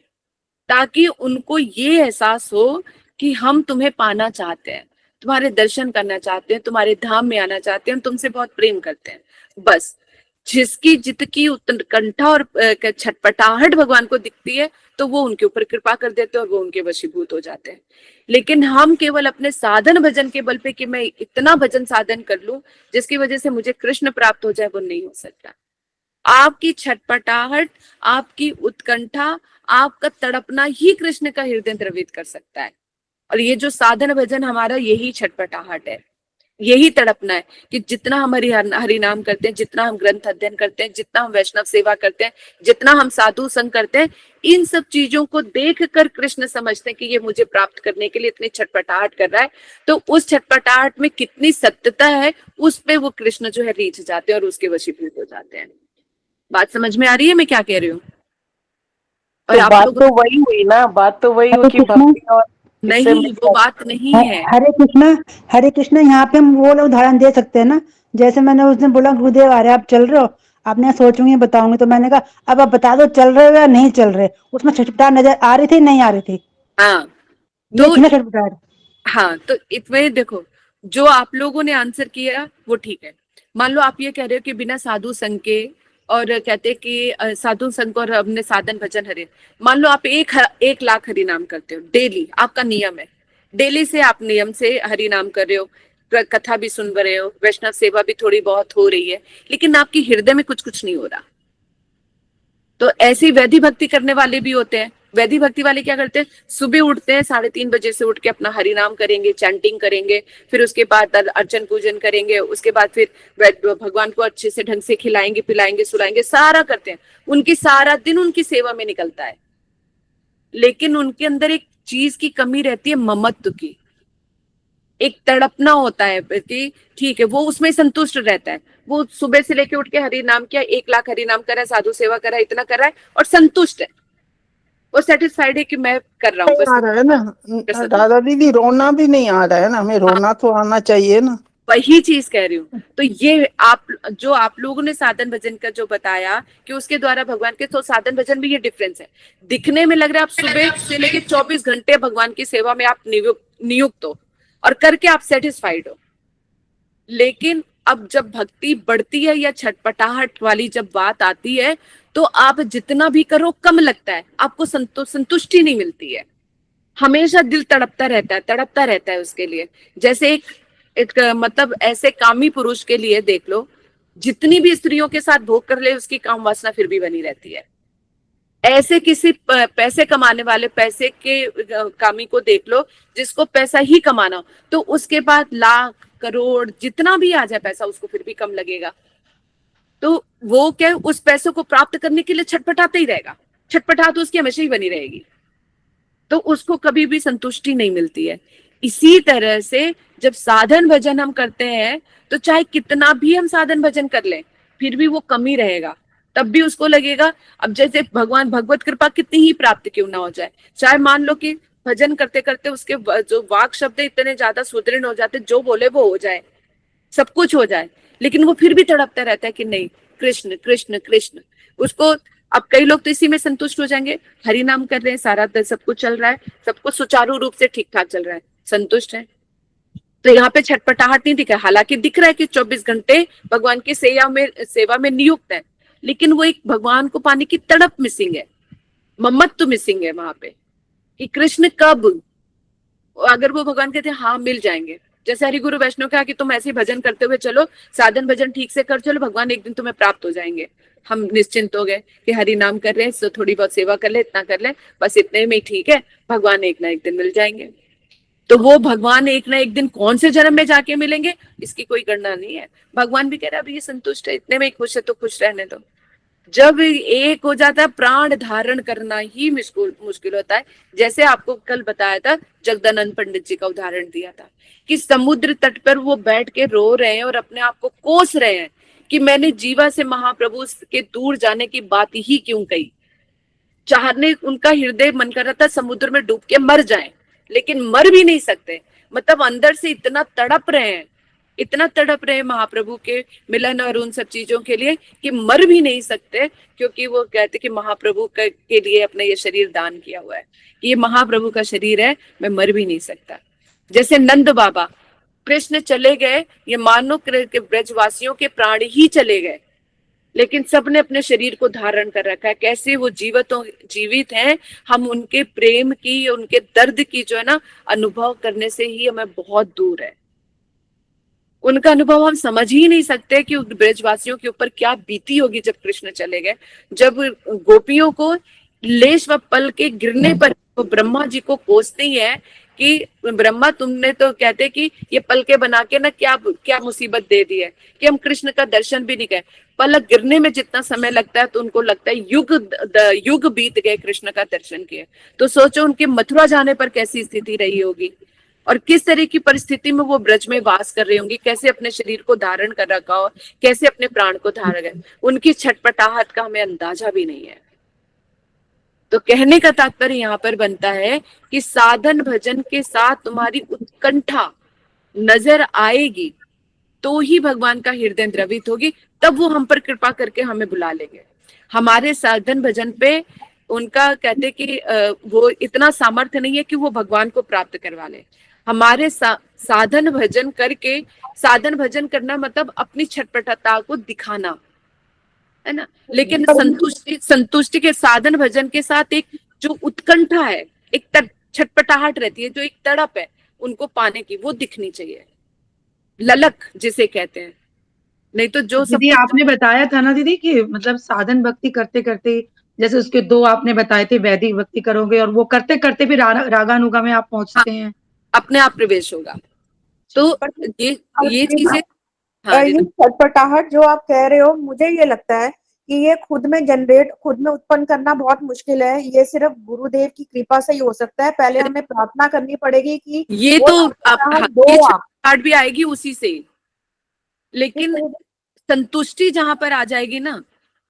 ताकि उनको ये एहसास हो कि हम तुम्हें पाना चाहते हैं, तुम्हारे दर्शन करना चाहते हैं, तुम्हारे धाम में आना चाहते हैं, तुमसे बहुत प्रेम करते हैं। बस जिसकी जितकी उत्कंठा और छटपटाहट भगवान को दिखती है तो वो उनके ऊपर कृपा कर देते हैं और वो उनके वशीभूत हो जाते हैं। लेकिन हम केवल अपने साधन भजन के बल पे कि मैं इतना भजन साधन कर लूं जिसकी वजह से मुझे कृष्ण प्राप्त हो जाए, वो नहीं हो सकता। आपकी छटपटाहट, आपकी उत्कंठा, आपका तड़पना ही कृष्ण का हृदय द्रवित कर सकता है। और ये जो साधन भजन हमारा यही छटपटाहट है, यही तड़पना है कि जितना हम हरि नाम करते हैं, जितना हम ग्रंथ अध्ययन करते हैं, जितना हम वैष्णव सेवा करते हैं, जितना हम साधु संग करते हैं, इन सब चीजों को देख कर कृष्ण समझते हैं कि ये मुझे प्राप्त करने के लिए इतनी छटपटाहट कर रहा है। तो उस छटपटाहट में कितनी सत्यता है उस पे वो कृष्ण जो है रीझ जाते हैं और उसके वशीभूत हो जाते हैं। बात समझ में आ रही है मैं क्या कह रही हूँ? और तो आप बात लोग तो वही हुई ना, बात तो वही हुई कि भक्ति और नहीं, वो बात नहीं है। हरे कृष्णा, यहाँ पे हम वो उदाहरण दे सकते हैं ना, जैसे मैंने उस दिन बोला गुरुदेव आ रहे आप चल रहे हो, आपने सोचूंगी बताऊंगी, तो मैंने कहा अब आप बता दो चल रहे हो या नहीं चल रहे। उसमें छटपटाहट नजर आ रही थी नहीं आ रही थी? हाँ ये थी ना छटपटाहट। हाँ, तो इसमें देखो जो आप लोगों ने आंसर किया वो ठीक है। मान लो आप ये कह रहे हो कि बिना साधु संग के, और कहते कि साधु संग और अपने साधन भजन हरे, मान लो आप 1 लाख हरि नाम करते हो डेली, आपका नियम है, डेली से आप नियम से हरि नाम कर रहे हो, कथा भी सुन रहे हो, वैष्णव सेवा भी थोड़ी बहुत हो रही है, लेकिन आपकी हृदय में कुछ नहीं हो रहा। तो ऐसी वैधि भक्ति करने वाले भी होते हैं। वैधि भक्ति वाले क्या करते हैं, सुबह उठते हैं 3:30 बजे से उठ के अपना हरि नाम करेंगे, चैंटिंग करेंगे, फिर उसके बाद अर्चन पूजन करेंगे, उसके बाद फिर भगवान को अच्छे से ढंग से खिलाएंगे पिलाएंगे सुलाएंगे, सारा करते हैं। उनकी सारा दिन उनकी सेवा में निकलता है, लेकिन उनके अंदर एक चीज की कमी रहती है, ममत्व की। एक तड़पना होता है कि ठीक है, वो उसमें संतुष्ट रहता है। वो सुबह से लेके उठ के हरि नाम किया, 1 लाख हरि नाम करा, साधु सेवा करा, इतना कर रहा है और संतुष्ट है, वो सेटिस्फाइड है कि मैं कर रहा हूँ। आ रहा है ना दादा दीदी, रोना भी नहीं आ रहा है ना, हमें रोना तो आना चाहिए ना। वही चीज कह रही हूँ। तो ये आप लोगों ने साधन भजन का जो बताया कि उसके द्वारा भगवान के, तो साधन भजन में ये डिफरेंस है। दिखने में लग रहा है आप सुबह से लेके 24 घंटे भगवान की सेवा में आप नियुक्त हो और करके आप सेटिस्फाइड हो, लेकिन अब जब भक्ति बढ़ती है या छटपटाहट वाली जब बात आती है तो आप जितना भी करो कम लगता है, आपको संतुष्टि नहीं मिलती है, हमेशा दिल तड़पता रहता है उसके लिए। जैसे एक मतलब ऐसे कामी पुरुष के लिए देख लो, जितनी भी स्त्रियों के साथ भोग कर ले उसकी काम वासना फिर भी बनी रहती है। ऐसे किसी पैसे कमाने वाले, पैसे के कामी को देख लो, जिसको पैसा ही कमाना हो, तो उसके बाद लाख करोड़ जितना भी आ जाए पैसा, उसको फिर भी कम लगेगा। तो वो क्या, उस पैसों को प्राप्त करने के लिए छटपटाता ही रहेगा, छटपटाहट उसकी हमेशा ही बनी रहेगी, तो उसको कभी भी संतुष्टि नहीं मिलती है। इसी तरह से जब साधन भजन हम करते हैं तो चाहे कितना भी हम साधन भजन कर लें फिर भी वो कमी रहेगा, तब भी उसको लगेगा। अब जैसे भगवान भगवत कृपा कितनी ही प्राप्त क्यों ना हो जाए, चाहे मान लो कि भजन करते करते उसके जो वाक शब्द इतने ज्यादा सुदृढ़ हो जाते, जो बोले वो हो जाए, सब कुछ हो जाए, लेकिन वो फिर भी तड़पता रहता है कि नहीं कृष्ण कृष्ण कृष्ण। उसको अब कई लोग तो इसी में संतुष्ट हो जाएंगे, हरि नाम कर रहे हैं, सारा सब कुछ चल रहा है, सब कुछ सुचारू रूप से ठीक ठाक चल रहा है, संतुष्ट है। तो यहाँ पे छटपटाहट नहीं दिख रहा, हालांकि दिख रहा है कि 24 घंटे भगवान की सेवा में नियुक्त है, लेकिन वो एक भगवान को पाने की तड़प मिसिंग है, ममत्व मिसिंग है वहां पे कि कृष्ण कब, अगर वो भगवान कहते हैं हाँ मिल जाएंगे, जैसे हरि गुरु वैष्णव कहा कि तुम ऐसे ही भजन करते हुए चलो, साधन भजन ठीक से कर चलो, भगवान एक दिन तुम्हें प्राप्त हो जाएंगे। हम निश्चिंत हो गए कि हरि नाम कर रहे हैं तो थोड़ी बहुत सेवा कर ले, इतना कर ले, बस इतने में ही ठीक है, भगवान एक ना एक दिन मिल जाएंगे। तो वो भगवान एक ना एक दिन कौन से जन्म में जाके मिलेंगे इसकी कोई गणना नहीं है। भगवान भी कह रहा है अभी ये संतुष्ट है, इतने में ही खुश है तो खुश रहने दो। जब एक हो जाता है, प्राण धारण करना ही मुश्किल होता है। जैसे आपको कल बताया था, जगदानंद पंडित जी का उदाहरण दिया था कि समुद्र तट पर वो बैठ के रो रहे हैं और अपने आप को कोस रहे हैं कि मैंने जीवा से महाप्रभु के दूर जाने की बात ही क्यों कही। चाहने उनका हृदय मन कर रहा था समुद्र में डूब के मर जाएं, लेकिन मर भी नहीं सकते। मतलब अंदर से इतना तड़प रहे हैं, इतना तड़प रहे हैं महाप्रभु के मिलन और उन सब चीजों के लिए कि मर भी नहीं सकते, क्योंकि वो कहते कि महाप्रभु के लिए अपना ये शरीर दान किया हुआ है, कि ये महाप्रभु का शरीर है, मैं मर भी नहीं सकता। जैसे नंद बाबा, कृष्ण चले गए, ये मानो के ब्रजवासियों के प्राण ही चले गए, लेकिन सबने अपने शरीर को धारण कर रखा है। कैसे वो जीवित हैं, हम उनके प्रेम की, उनके दर्द की जो है ना अनुभव करने से ही हमें बहुत दूर है। उनका अनुभव हम समझ ही नहीं सकते कि ब्रजवासियों के ऊपर क्या बीती होगी जब कृष्ण चले गए। जब गोपियों को लेश व पल के गिरने पर वो ब्रह्मा जी को कोसते ही है कि ब्रह्मा तुमने तो कहते कि ये पलके बना के ना क्या क्या मुसीबत दे दी है कि हम कृष्ण का दर्शन भी नहीं गए। पलक गिरने में जितना समय लगता है तो उनको लगता है युग बीत गए कृष्ण का दर्शन किए। तो सोचो उनके मथुरा जाने पर कैसी स्थिति रही होगी और किस तरह की परिस्थिति में वो ब्रज में वास कर रही होंगी, कैसे अपने शरीर को धारण कर रखा हो, कैसे अपने प्राण को धारण कर, उनकी छटपटाहट का हमें अंदाजा भी नहीं है। तो कहने का तात्पर्य यहाँ पर बनता है कि साधन भजन के साथ तुम्हारी उत्कंठा नजर आएगी तो ही भगवान का हृदय द्रवित होगी, तब वो हम पर कृपा करके हमें बुला लेंगे। हमारे साधन भजन पे उनका कहते कि वो इतना सामर्थ्य नहीं है कि वो भगवान को प्राप्त करवा ले। हमारे साधन भजन करके, साधन भजन करना मतलब अपनी छटपटाता को दिखाना है ना, लेकिन संतुष्टि के साधन भजन के साथ एक जो उत्कंठा है, एक छटपटाहट रहती है, जो एक तड़प है उनको पाने की, वो दिखनी चाहिए, ललक जिसे कहते हैं। नहीं तो जो दीदी आपने बताया था ना दीदी कि मतलब साधन भक्ति करते करते, जैसे उसके दो आपने बताए थे, वैदिक भक्ति करोगे और वो करते करते भी रागानुगा में आप पहुंचते हैं, अपने आप प्रवेश होगा। तो ये चीजें, ये छटपटाहट जो आप कह रहे हो, मुझे ये लगता है कि ये खुद में उत्पन्न करना बहुत मुश्किल है। ये सिर्फ गुरुदेव की कृपा से ही हो सकता है। पहले हमें प्रार्थना करनी पड़ेगी कि ये तो छटपटाहट भी आएगी उसी से, लेकिन संतुष्टि जहां पर आ जाएगी ना,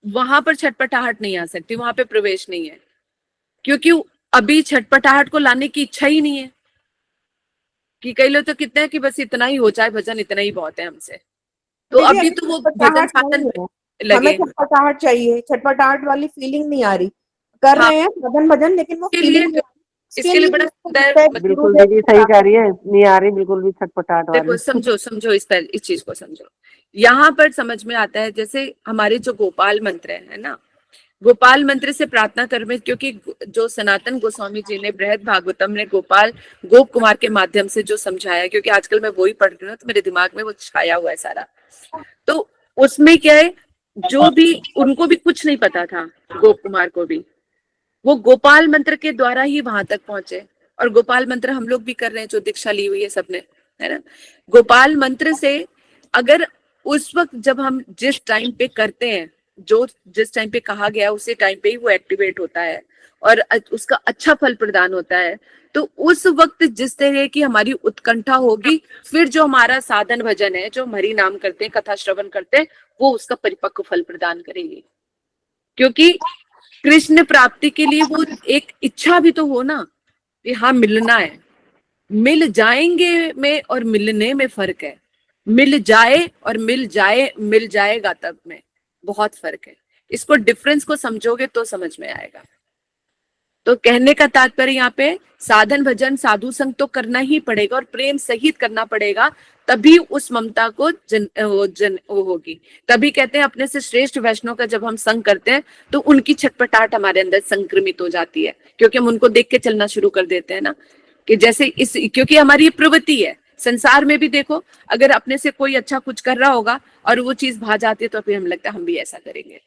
वहां पर छटपटाहट नहीं आ सकती, वहां पे प्रवेश नहीं है, क्योंकि अभी छटपटाहट को लाने की इच्छा ही नहीं है। कि कई लोग तो कितने हैं कि बस इतना ही हो जाए भजन, इतना ही बहुत है हमसे। तो अभी तो वो भजन साधन लगे, हमें छटपटाहट चाहिए, छटपटाहट वाली फीलिंग नहीं आ रही। कर रहे हैं भजन भजन, लेकिन वो फीलिंग इसके लिए बड़ा बिल्कुल दीदी सही कह रही है, नहीं आ रही बिल्कुल भी छटपटाहट वाली। देखो समझो इस चीज को समझो। यहाँ पर समझ में आता है, जैसे हमारे जो गोपाल मंत्र है ना, गोपाल मंत्र से प्रार्थना करने, क्योंकि जो सनातन गोस्वामी जी ने बृहद भागवतम ने गोप कुमार के माध्यम से जो समझाया, क्योंकि आजकल मैं वही पढ़ रही हूँ तो मेरे दिमाग में वो छाया हुआ है सारा। तो उसमें क्या है, जो भी उनको भी कुछ नहीं पता था, गोप कुमार को भी, वो गोपाल मंत्र के द्वारा ही वहां तक पहुंचे। और गोपाल मंत्र हम लोग भी कर रहे हैं, जो दीक्षा ली हुई है सबने, है ना। गोपाल मंत्र से अगर उस वक्त जब हम जिस टाइम पे करते हैं, जो जिस टाइम पे कहा गया उसी टाइम पे ही वो एक्टिवेट होता है और उसका अच्छा फल प्रदान होता है। तो उस वक्त जिस तरह की हमारी उत्कंठा होगी, फिर जो हमारा साधन भजन है, जो हम हरि नाम करते हैं, कथा श्रवण करते हैं, वो उसका परिपक्व फल प्रदान करेंगे। क्योंकि कृष्ण प्राप्ति के लिए वो एक इच्छा भी तो हो ना, कि हाँ मिलना है। मिल जाएंगे में और मिलने में फर्क है। मिल जाए और मिल जाएगा तब में बहुत फर्क है। इसको डिफरेंस को समझोगे तो समझ में आएगा। तो कहने का तात्पर्य यहाँ पे साधन भजन साधु संग तो करना ही पड़ेगा और प्रेम सहित करना पड़ेगा, तभी उस ममता को वो होगी। तभी कहते हैं अपने से श्रेष्ठ वैष्णव का जब हम संग करते हैं तो उनकी छटपटाहट हमारे अंदर संक्रमित हो जाती है, क्योंकि हम उनको देख के चलना शुरू कर देते हैं ना, कि जैसे क्योंकि हमारी ये प्रवृत्ति है, संसार में भी देखो, अगर अपने से कोई अच्छा कुछ कर रहा होगा और वो चीज भा जाती है तो फिर हमें लगता है हम भी ऐसा करेंगे,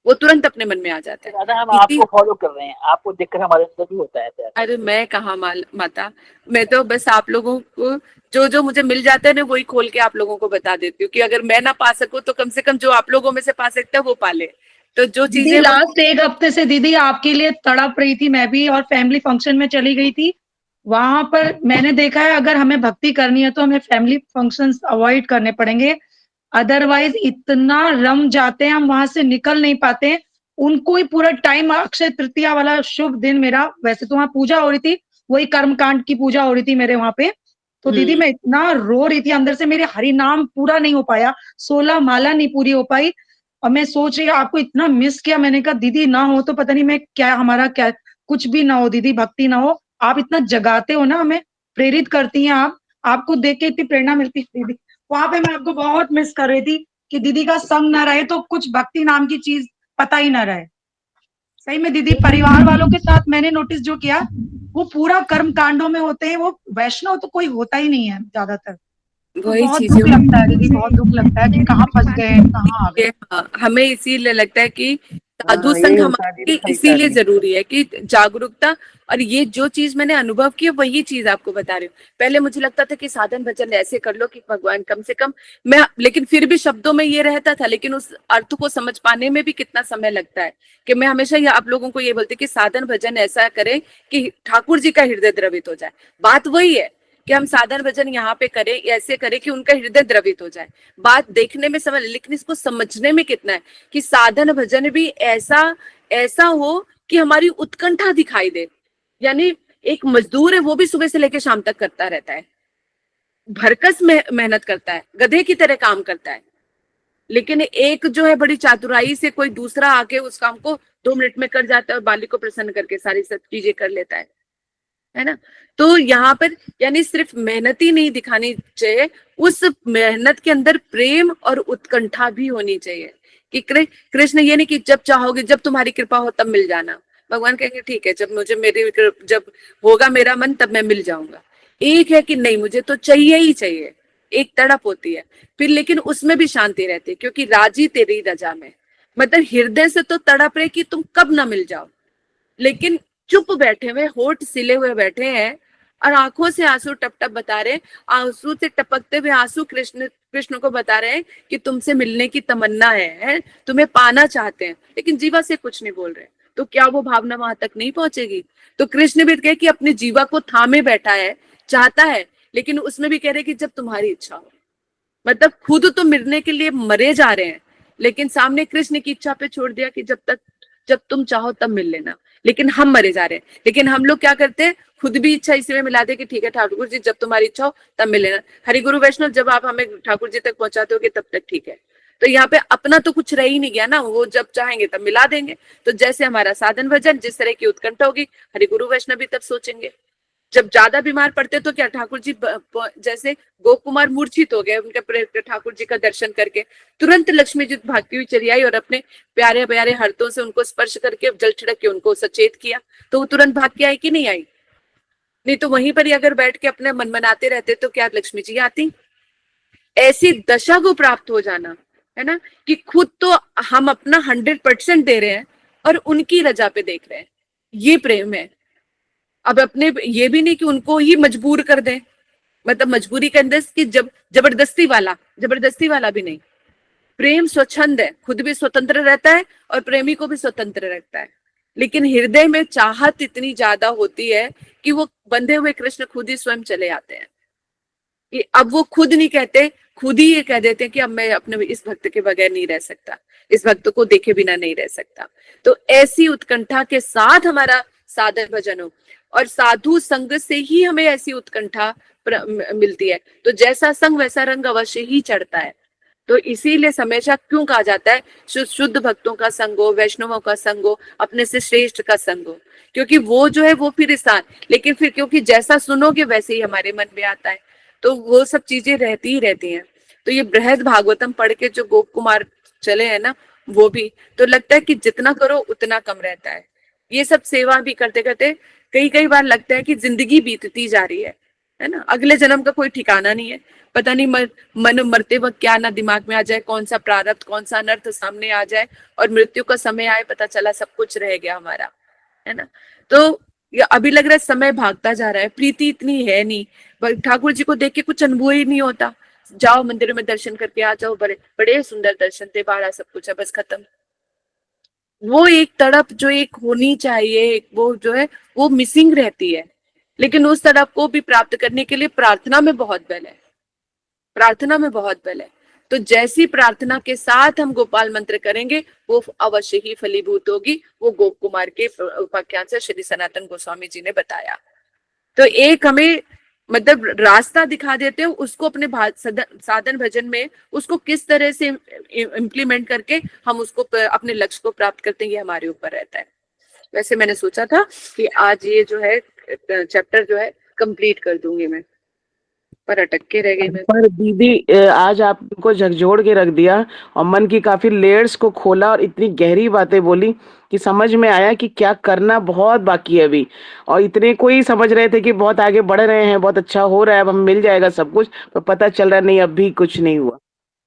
वो तुरंत अपने मन में आ जाता है। दादा हम आपको फॉलो कर रहे हैं, आपको देखकर हमारे अंदर भी होता है ऐसा। अरे मैं कहाँ माता, मैं तो बस आप लोगों को जो जो मुझे मिल जाता है ना वही खोल के आप लोगों को बता देती हूँ कि अगर मैं ना पा सकूं तो कम से कम जो आप लोगों में से पा सकता है वो पाले। तो जो दीदी चीजें लास्ट एक हफ्ते से दीदी आपके लिए तड़प रही थी मैं भी, और फैमिली फंक्शन में चली गई थी। वहां पर मैंने देखा है अगर हमें भक्ति करनी है तो हमें फैमिली फंक्शंस अवॉइड करने पड़ेंगे, अदरवाइज इतना रम जाते हैं हम वहां से निकल नहीं पाते। उनको ही पूरा टाइम, अक्षय तृतीया वाला शुभ दिन मेरा, वैसे तो वहां पूजा हो रही थी, वही कर्मकांड की पूजा हो रही थी मेरे वहां पे, तो दीदी मैं इतना रो रही थी अंदर से, मेरे हरि नाम पूरा नहीं हो पाया, 16 माला नहीं पूरी हो पाई। और मैं सोच रही आपको इतना मिस किया, मैंने कहा दीदी ना हो तो पता नहीं मैं क्या, हमारा क्या कुछ भी ना हो दीदी, भक्ति ना हो। आप इतना जगाते हो ना, हमें प्रेरित करती हैं आप, आपको देख के इतनी प्रेरणा मिलती है दीदी। वहां पे मैं आपको बहुत मिस कर रही थी कि दीदी का संग ना रहे तो कुछ भक्ति नाम की चीज पता ही ना रहे। सही में दीदी, परिवार वालों के साथ मैंने नोटिस जो किया वो पूरा कर्म कांडों में होते हैं, वो वैष्णव तो कोई होता ही नहीं है ज्यादातर। तो वही बहुत चीजें दुख लगता है दीदी, बहुत दुख लगता है कि कहाँ फंस गए हैं, कहाँ आ गए। हमें इसीलिए लगता है कि साधु यही संघ होता है हमारे दीदी, लिए सही कह इसीलिए रही हैं। जरूरी है कि जागरूकता, और ये जो चीज मैंने अनुभव की है वही चीज आपको बता रही हूँ। पहले मुझे लगता था कि साधन भजन ऐसे कर लो कि भगवान कम से कम मैं, लेकिन फिर भी शब्दों में ये रहता था, लेकिन उस अर्थ को समझ पाने में भी कितना समय लगता है। कि मैं हमेशा ये आप लोगों को ये बोलती कि साधन भजन ऐसा करें कि ठाकुर जी का हृदय द्रवित हो जाए। बात वही है कि हम साधन भजन यहाँ पे करें, ऐसे करें कि उनका हृदय द्रवित हो जाए। बात देखने में समझ, लेकिन इसको समझने में कितना है कि साधन भजन भी ऐसा ऐसा हो कि हमारी उत्कंठा दिखाई दे। यानी एक मजदूर है, वो भी सुबह से लेकर शाम तक करता रहता है, भरकस मेहनत करता है, गधे की तरह काम करता है, लेकिन एक जो है बड़ी चातुराई से कोई दूसरा आके उस काम को 2 मिनट में कर जाता है और मालिक को प्रसन्न करके सारी सब चीजें कर लेता है ना। तो यहाँ पर यानी सिर्फ मेहनत ही नहीं दिखानी चाहिए, उस मेहनत के अंदर प्रेम और उत्कंठा भी होनी चाहिए कि कृष्ण ये नहीं कि जब चाहोगे, जब तुम्हारी कृपा हो तब मिल जाना। भगवान कहेंगे ठीक है, जब मुझे जब होगा मेरा मन तब मैं मिल जाऊंगा। एक है कि नहीं मुझे तो चाहिए ही चाहिए, एक तड़प होती है फिर, लेकिन उसमें भी शांति रहती है क्योंकि राजी तेरी रजा में, मतलब हृदय से तो तड़प रहे कि तुम कब ना मिल जाओ, लेकिन चुप बैठे हुए, होठ सिले हुए बैठे हैं और आंखों से आंसू टप टप बता रहे हैं, आंसू से टपकते हुए आंसू कृष्ण को बता रहे हैं कि तुमसे मिलने की तमन्ना है, तुम्हें पाना चाहते हैं, लेकिन जीवा से कुछ नहीं बोल रहे। तो क्या वो भावना वहां तक नहीं पहुंचेगी? तो कृष्ण भी कहे कि अपनी जीवा को थामे बैठा है, चाहता है, लेकिन उसमें भी कह रहे कि जब तुम्हारी इच्छा हो। मतलब खुद तो मिलने के लिए मरे जा रहे हैं, लेकिन सामने कृष्ण की इच्छा पे छोड़ दिया कि जब तुम चाहो तब मिल लेना, लेकिन हम मरे जा रहे हैं। लेकिन हम लोग क्या करते हैं, खुद भी इच्छा इसी में मिला दे कि ठीक है ठाकुर जी जब तुम्हारी इच्छा हो तब मिल लेना। हरि गुरु वैष्णव जब आप हमें ठाकुर जी तक पहुंचाते हो तब तक ठीक है। तो यहाँ पे अपना तो कुछ रह ही नहीं गया ना, वो जब चाहेंगे तब मिला देंगे। तो जैसे हमारा साधन भजन जिस तरह की उत्कंठा होगी, हरि गुरु वैष्णव भी तब सोचेंगे। जब ज्यादा बीमार पड़ते तो क्या ठाकुर जी, जैसे गोप कुमार मूर्छित हो गए उनके ठाकुर जी का दर्शन करके, तुरंत लक्ष्मी जी भागती हुई चली आई और अपने प्यारे प्यारे हाथों से उनको स्पर्श करके जल छिड़क के उनको सचेत किया, तो वो तुरंत भाग के आई कि नहीं आई? नहीं तो वहीं पर ही अगर बैठ के अपने मन मनाते रहते तो क्या लक्ष्मी जी आती? ऐसी दशा को प्राप्त हो जाना है ना, कि खुद तो हम अपना 100% दे रहे हैं और उनकी रजा पे देख रहे हैं, ये प्रेम है। अब अपने ये भी नहीं कि उनको ही मजबूर कर दें, मतलब मजबूरी के अंदर कि जब जबरदस्ती वाला भी नहीं। प्रेम स्वच्छंद है, खुद भी स्वतंत्र रहता है और प्रेमी को भी स्वतंत्र रहता है, लेकिन हृदय में चाहत इतनी ज्यादा होती है कि वो बंधे हुए कृष्ण खुद ही स्वयं चले आते हैं। कि अब वो खुद नहीं कहते, खुद ही ये कह देते हैं कि अब मैं अपने इस भक्त के बगैर नहीं रह सकता, इस भक्त को देखे बिना नहीं रह सकता। तो ऐसी उत्कंठा के साथ हमारा साधन भजन हो, और साधु संग से ही हमें ऐसी उत्कंठा मिलती है। तो जैसा संग वैसा रंग अवश्य ही चढ़ता है। तो इसीलिए हमेशा क्यों कहा जाता है शुद्ध भक्तों का संग हो, वैष्णवों का संग हो, अपने से श्रेष्ठ का संग हो, क्योंकि वो जो है वो फिर स्थान, लेकिन फिर क्योंकि जैसा सुनोगे वैसे ही हमारे मन में आता है, तो वो सब चीजें रहती ही रहती हैं। तो ये बृहद भागवतम पढ़ के जो गोप कुमार चले हैं ना, वो भी तो लगता है कि जितना करो उतना कम रहता है। ये सब सेवा भी करते करते कई बार लगता है कि जिंदगी बीतती जा रही है, है ना। अगले जन्म का कोई ठिकाना नहीं है, पता नहीं मन मरते वक्त क्या ना दिमाग में आ जाए, कौन सा प्रारब्ध कौन सा अनर्थ सामने आ जाए, और मृत्यु का समय आए पता चला सब कुछ रह गया हमारा, है ना। तो ये अभी लग रहा है समय भागता जा रहा है, प्रीति इतनी है नहीं, ठाकुर जी को देख के कुछ अनुभव ही नहीं होता। जाओ मंदिर में दर्शन करके आ जाओ, बड़े बड़े सुंदर दर्शन थे, बाहर सब कुछ है, बस खत्म। वो एक तड़प जो एक होनी चाहिए, वो जो है वो मिसिंग रहती है। लेकिन उस तड़प को भी प्राप्त करने के लिए प्रार्थना में बहुत बल है, प्रार्थना में बहुत बल है। तो जैसी प्रार्थना के साथ हम गोपाल मंत्र करेंगे वो अवश्य ही फलीभूत होगी। वो गोप कुमार के उपाख्यान से श्री सनातन गोस्वामी जी ने बताया। तो एक हमें मतलब रास्ता दिखा देते हो, उसको अपने साधन भजन में उसको किस तरह से इम्प्लीमेंट करके हम उसको अपने लक्ष्य को प्राप्त करते हैं, ये हमारे ऊपर रहता है। वैसे मैंने सोचा था कि आज ये जो है चैप्टर जो है कंप्लीट कर दूंगी मैं, पर अटक के रह गई मैं। पर दीदी आज आपको झकझोर के रख दिया और मन की काफी लेयर्स को खोला और इतनी गहरी बातें बोली कि समझ में आया कि क्या करना बहुत बाकी है अभी। और इतने कोई समझ रहे थे कि बहुत आगे बढ़ रहे हैं, बहुत अच्छा हो रहा है, अब हम मिल जाएगा सब कुछ, पर पता चल रहा नहीं, अभी कुछ नहीं हुआ,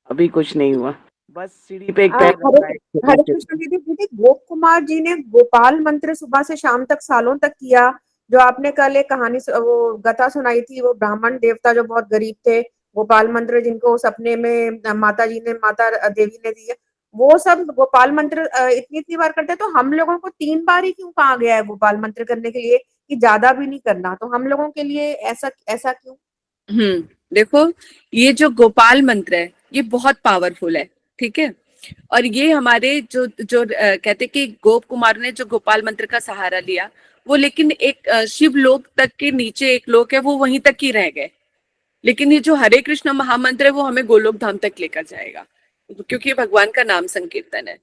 अभी कुछ नहीं हुआ, बस सीढ़ी पे एक पैर रखा है। हरे कृष्ण दीदी, गोप कुमार जी ने गोपाल मंत्र सुबह से शाम तक सालों तक किया। जो आपने कल एक कहानी वो गथा सुनाई थी, वो ब्राह्मण देवता जो बहुत गरीब थे, गोपाल मंत्र जिनको सपने में माता देवी ने दिया, वो सब गोपाल मंत्र इतनी इतनी बार करते हैं। तो हम लोगों को 3 बार ही क्यों कहा गया है गोपाल मंत्र करने के लिए, कि ज्यादा भी नहीं करना? तो हम लोगों के लिए ऐसा ऐसा क्यों? देखो ये जो गोपाल मंत्र है ये बहुत पावरफुल है, ठीक है। और ये हमारे जो जो कहते कि गोप कुमार ने जो गोपाल मंत्र का सहारा लिया, वो लेकिन एक शिव लोक तक के नीचे एक लोक है, वो वहीं तक ही रह गए। लेकिन ये जो हरे कृष्ण महामंत्र है वो हमें गोलोक धाम तक लेकर जाएगा, क्योंकि भगवान का नाम संकीर्तन है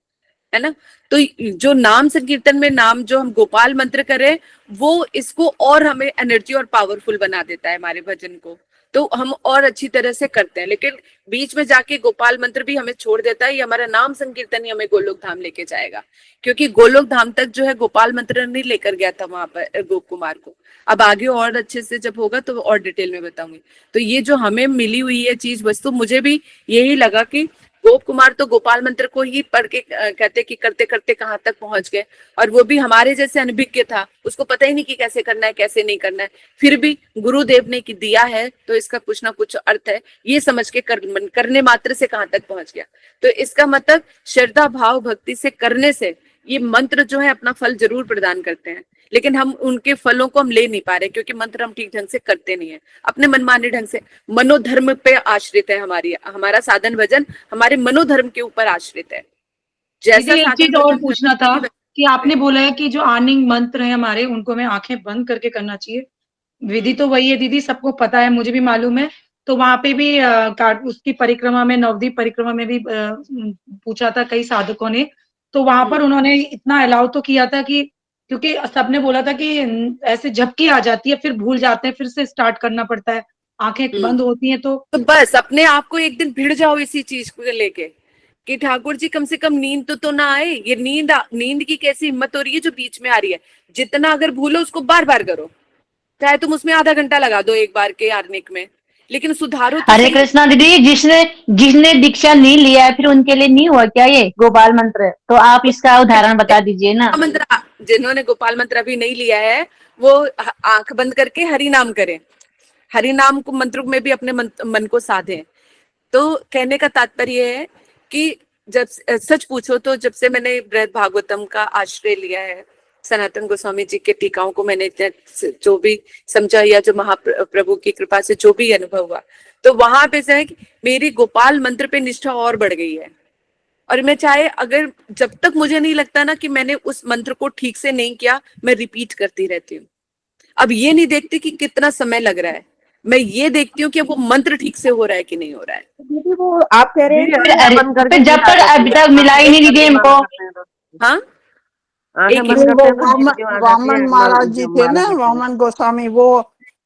ना। तो जो नाम संकीर्तन में नाम जो हम गोपाल मंत्र करें, वो इसको और हमें एनर्जी और पावरफुल बना देता है हमारे भजन को, तो हम और अच्छी तरह से करते हैं। लेकिन बीच में जाके गोपाल मंत्र भी हमें छोड़ देता है, ये हमारा नाम संकीर्तन ही हमें गोलोक धाम लेके जाएगा। क्योंकि गोलोक धाम तक जो है गोपाल मंत्र नहीं लेकर गया था वहां पर गोप कुमार को। अब आगे और अच्छे से जब होगा तो और डिटेल में बताऊंगी। तो ये जो हमें मिली हुई है चीज वस्तु, मुझे भी यही लगा कि गोप कुमार तो गोपाल मंत्र को ही पढ़ के कहते कि करते करते कहाँ तक पहुंच गए, और वो भी हमारे जैसे अनभिज्ञ था, उसको पता ही नहीं कि कैसे करना है कैसे नहीं करना है, फिर भी गुरुदेव ने दिया है तो इसका कुछ ना कुछ अर्थ है, ये समझ के करने मात्र से कहाँ तक पहुंच गया। तो इसका मतलब श्रद्धा भाव भक्ति से करने से ये मंत्र जो है अपना फल जरूर प्रदान करते हैं, लेकिन हम उनके फलों को हम ले नहीं पा रहे, क्योंकि मंत्र हम ठीक ढंग से करते नहीं है, अपने मनमाने ढंग से। मनोधर्म पे आश्रित है हमारा साधन भजन, हमारे मनोधर्म के ऊपर आश्रित है। जैसा एक चीज और पूछना था कि आपने बोला है कि जो आर्निंग मंत्र है हमारे, उनको हमें आंखें बंद करके करना चाहिए। विधि तो वही है दीदी, सबको पता है, मुझे भी मालूम है। तो वहां पे भी उसकी परिक्रमा में, नवदीप परिक्रमा में भी पूछा था कई साधकों ने, तो वहां पर उन्होंने इतना अलाउ तो किया था कि, क्योंकि सबने बोला था कि ऐसे झपकी आ जाती है, फिर भूल जाते हैं, फिर से स्टार्ट करना पड़ता है, आंखें बंद होती हैं। तो बस अपने आप को एक दिन भिड़ जाओ इसी चीज को लेके कि ठाकुर जी कम से कम नींद तो ना आए। ये नींद की कैसी हिम्मत हो रही है जो बीच में आ रही है। जितना अगर भूलो उसको बार बार करो, चाहे तुम उसमें आधा घंटा लगा दो एक बार के आर्निक में, लेकिन सुधारो तो। हरे कृष्णा दीदी, जिसने दीक्षा नहीं लिया है, फिर उनके लिए नहीं हुआ क्या ये गोपाल मंत्र? तो आप इसका उदाहरण बता दीजिए ना। मंत्र जिन्होंने गोपाल मंत्र अभी नहीं लिया है वो आंख बंद करके हरि नाम करें, हरि नाम को मंत्र में भी अपने मन को साधे। तो कहने का तात्पर्य है कि जब सच पूछो तो जब से मैंने बृहद भागवतम का आश्रय लिया है, सनातन गोस्वामी जी के टीकाओं को मैंने जो भी समझा या जो महाप्रभु की कृपा से जो भी अनुभव हुआ, तो वहां पे से मेरी गोपाल मंत्र पे निष्ठा और बढ़ गई है। और मैं चाहे अगर जब तक मुझे नहीं लगता ना कि मैंने उस मंत्र को ठीक से नहीं किया, मैं रिपीट करती रहती हूँ। अब ये नहीं देखती कि कितना समय लग रहा है, मैं ये देखती हूँ कि वो मंत्र ठीक से हो रहा है कि नहीं हो रहा है। दीदी वो आप कह रहे हैं जब तक अभी तक मिला ही नहीं दीदी इनको। हाँ, वामन महाराज जी थे ना, वामन गोस्वामी, वो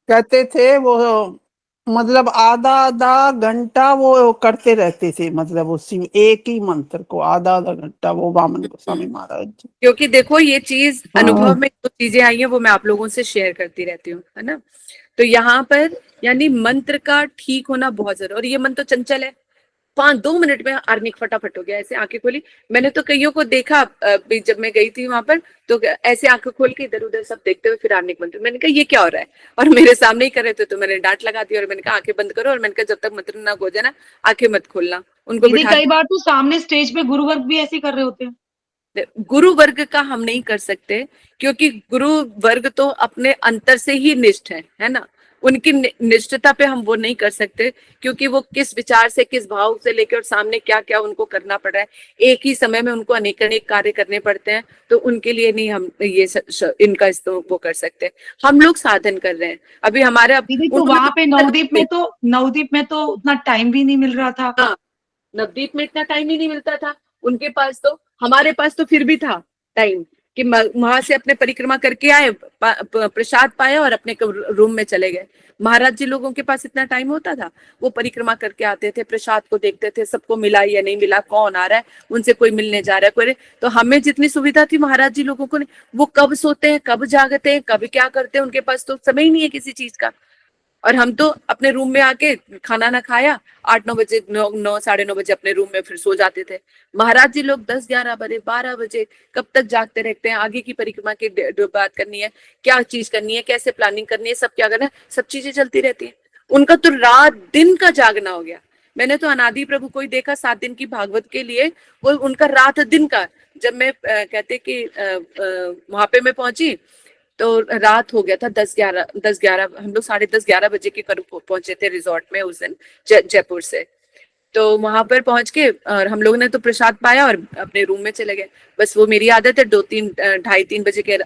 कहते थे वो मतलब आधा घंटा वो करते रहते थे, मतलब उसी एक ही मंत्र को आधा घंटा, वो वामन गोस्वामी महाराज जी। क्योंकि देखो ये चीज अनुभव में जो चीजें आई है वो मैं आप लोगों से शेयर करती रहती हूँ, है ना। तो यहाँ पर यानी मंत्र का ठीक होना बहुत जरूरी, और ये मन तो चंचल है, 2 मिनट में आर्निक फटाफट हो गया, ऐसे आंखें खोली। मैंने तो कईयों को देखा जब मैं गई थी वहां पर, तो ऐसे आंखें खोल के इधर उधर सब देखते हुए फिर आर्निक मंत्र, मैंने कहा ये क्या हो रहा है, और मेरे सामने ही कर रहे थे, तो मैंने डांट लगा दी और मैंने कहा आंखें बंद करो, और मैंने कहा जब तक मंत्र ना हो जाए ना आंखें मत खोलना। उनको दीदी बिठा, कई बार तो सामने स्टेज पे गुरु वर्ग भी ऐसे कर रहे होते हैं। गुरु वर्ग का हम नहीं कर सकते, क्योंकि गुरु वर्ग तो अपने अंतर से ही निष्ठ है ना, उनकी निष्ठता पे हम वो नहीं कर सकते, क्योंकि वो किस विचार से, किस भाव से लेकर और सामने क्या क्या उनको करना पड़ रहा है, एक ही समय में उनको अनेक अनेक कार्य करने पड़ते हैं, तो उनके लिए नहीं हम ये इनका वो कर सकते। हम लोग साधन कर रहे हैं अभी हमारे। दीदी तो वहां पे नवदीप में तो उतना टाइम भी नहीं मिल रहा था। हाँ, नवदीप में इतना टाइम ही नहीं मिलता था उनके पास, तो हमारे पास तो फिर भी था टाइम कि वहां से अपने परिक्रमा करके आए, प्रसाद पाया और अपने रूम में चले गए। महाराज जी लोगों के पास इतना टाइम होता था? वो परिक्रमा करके आते थे, प्रसाद को देखते थे, सबको मिला या नहीं मिला, कौन आ रहा है, उनसे कोई मिलने जा रहा है कोई। तो हमें जितनी सुविधा थी महाराज जी लोगों को नहीं, वो कब सोते हैं, कब जागते हैं, कब क्या करते हैं, उनके पास तो समय ही नहीं है किसी चीज का। और हम तो अपने रूम में आके खाना ना खाया 8-9 बजे, 9 साढ़े 9 बजे अपने रूम में फिर सो जाते थे। महाराज जी लोग 10-11 बजे 12 बजे कब तक जागते रहते हैं, आगे की परिक्रमा की बात करनी है, क्या चीज करनी है, कैसे प्लानिंग करनी है, सब क्या करना है, सब चीजें चलती रहती है। उनका तो रात दिन का जागना हो गया। मैंने तो अनादि प्रभु को ही देखा 7 दिन की भागवत के लिए, वो उनका रात दिन का। जब मैं कहते कि वहां पे मैं पहुंची तो रात हो गया था 10-11, हम लोग 10:30-11 बजे के करीब पहुंचे थे रिजॉर्ट में उस दिन जयपुर से। तो वहां पर पहुंच के और हम लोगों ने तो प्रसाद पाया और अपने रूम में चले गए। बस वो मेरी आदत है 2-3 बजे के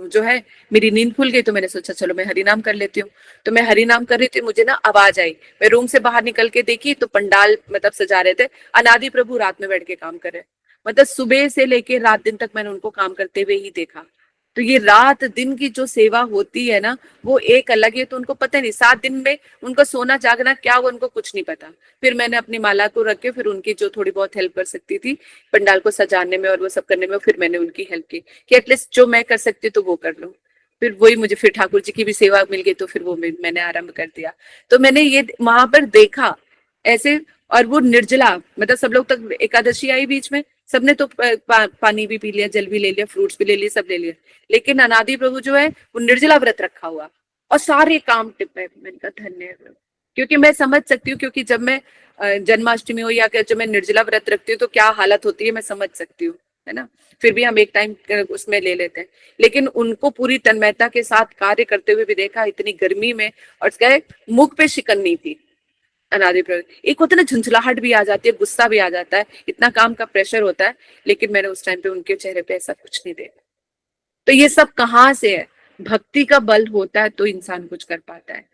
जो है मेरी नींद खुल गई, तो मैंने सोचा चलो मैं हरिनाम कर लेती हूँ। तो मैं हरिनाम कर रही थी, मुझे ना आवाज आई, मैं रूम से बाहर निकल के देखी तो पंडाल मतलब सजा रहे थे, अनादि प्रभु रात में बैठ के काम कर रहे, मतलब सुबह से लेके रात दिन तक मैंने उनको काम करते हुए ही देखा। तो ये रात दिन की जो सेवा होती है ना, वो एक अलग है। तो उनको पता नहीं 7 दिन में उनका सोना जागना क्या हुआ, उनको कुछ नहीं पता। फिर मैंने अपनी माला को रख के फिर उनकी जो थोड़ी बहुत हेल्प कर सकती थी पंडाल को सजाने में और वो सब करने में, फिर मैंने उनकी हेल्प की कि एटलीस्ट जो मैं कर सकती तो वो कर लूं। फिर वही मुझे फिर ठाकुर जी की भी सेवा मिल गई, तो फिर वो मैंने आरंभ कर दिया। तो मैंने ये वहां पर देखा ऐसे, और वो निर्जला, मतलब सब लोग तक एकादशी आई बीच में, सबने तो पानी भी पी लिया, जल भी ले लिया, फ्रूट्स भी ले लिए, सब ले लिया, लेकिन अनादि प्रभु जो है वो निर्जला व्रत रखा हुआ और सारे काम टिप। मैंने कहा धन्य है, क्योंकि मैं समझ सकती हूँ, क्योंकि जब मैं जन्माष्टमी हो या जब मैं निर्जला व्रत रखती हूँ तो क्या हालत होती है मैं समझ सकती हूँ, है ना। फिर भी हम एक टाइम उसमें ले लेते हैं, लेकिन उनको पूरी तन्मयता के साथ कार्य करते हुए भी देखा, इतनी गर्मी में, और उसका मुख पे शिकन नहीं थी। अनादि प्रभु एक होता है ना, झुंझलाहट भी आ जाती है, गुस्सा भी आ जाता है, इतना काम का प्रेशर होता है, लेकिन मैंने उस टाइम पे उनके चेहरे पे ऐसा कुछ नहीं देखा। तो ये सब कहाँ से है? भक्ति का बल होता है तो इंसान कुछ कर पाता है।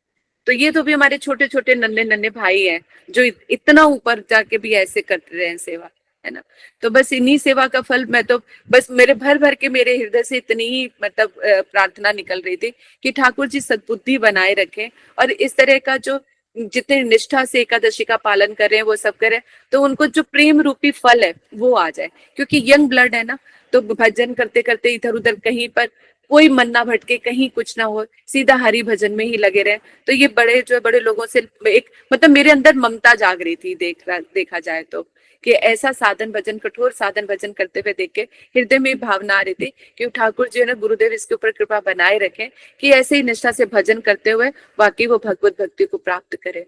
तो ये तो भी हमारे छोटे छोटे नन्हे नन्हे भाई हैं जो इतना ऊपर जाके भी ऐसे करते रहे हैं सेवा, है ना। तो बस इन्हीं सेवा का फल, मैं तो बस मेरे भर भर के मेरे हृदय से इतनी ही मतलब प्रार्थना निकल रही थी कि ठाकुर जी सद्बुद्धि बनाए रखें, और इस तरह का जो जितने निष्ठा से एकादशी का पालन कर रहे हैं वो सब करें, तो उनको जो प्रेम रूपी फल है वो आ जाए। क्योंकि यंग ब्लड है ना, तो भजन करते करते इधर उधर कहीं पर कोई मन ना भटके, कहीं कुछ ना हो, सीधा हरि भजन में ही लगे रहे। तो ये बड़े लोगों से एक मतलब मेरे अंदर ममता जाग रही थी, देखा जाए तो, कि ऐसा साधन भजन, कठोर साधन भजन करते हुए देख के हृदय में भावना आ रही थी कि ठाकुर जी ने, गुरुदेव इसके ऊपर कृपा बनाए रखें कि ऐसे ही निष्ठा से भजन करते हुए वाकई वो भगवत भक्ति को प्राप्त करे।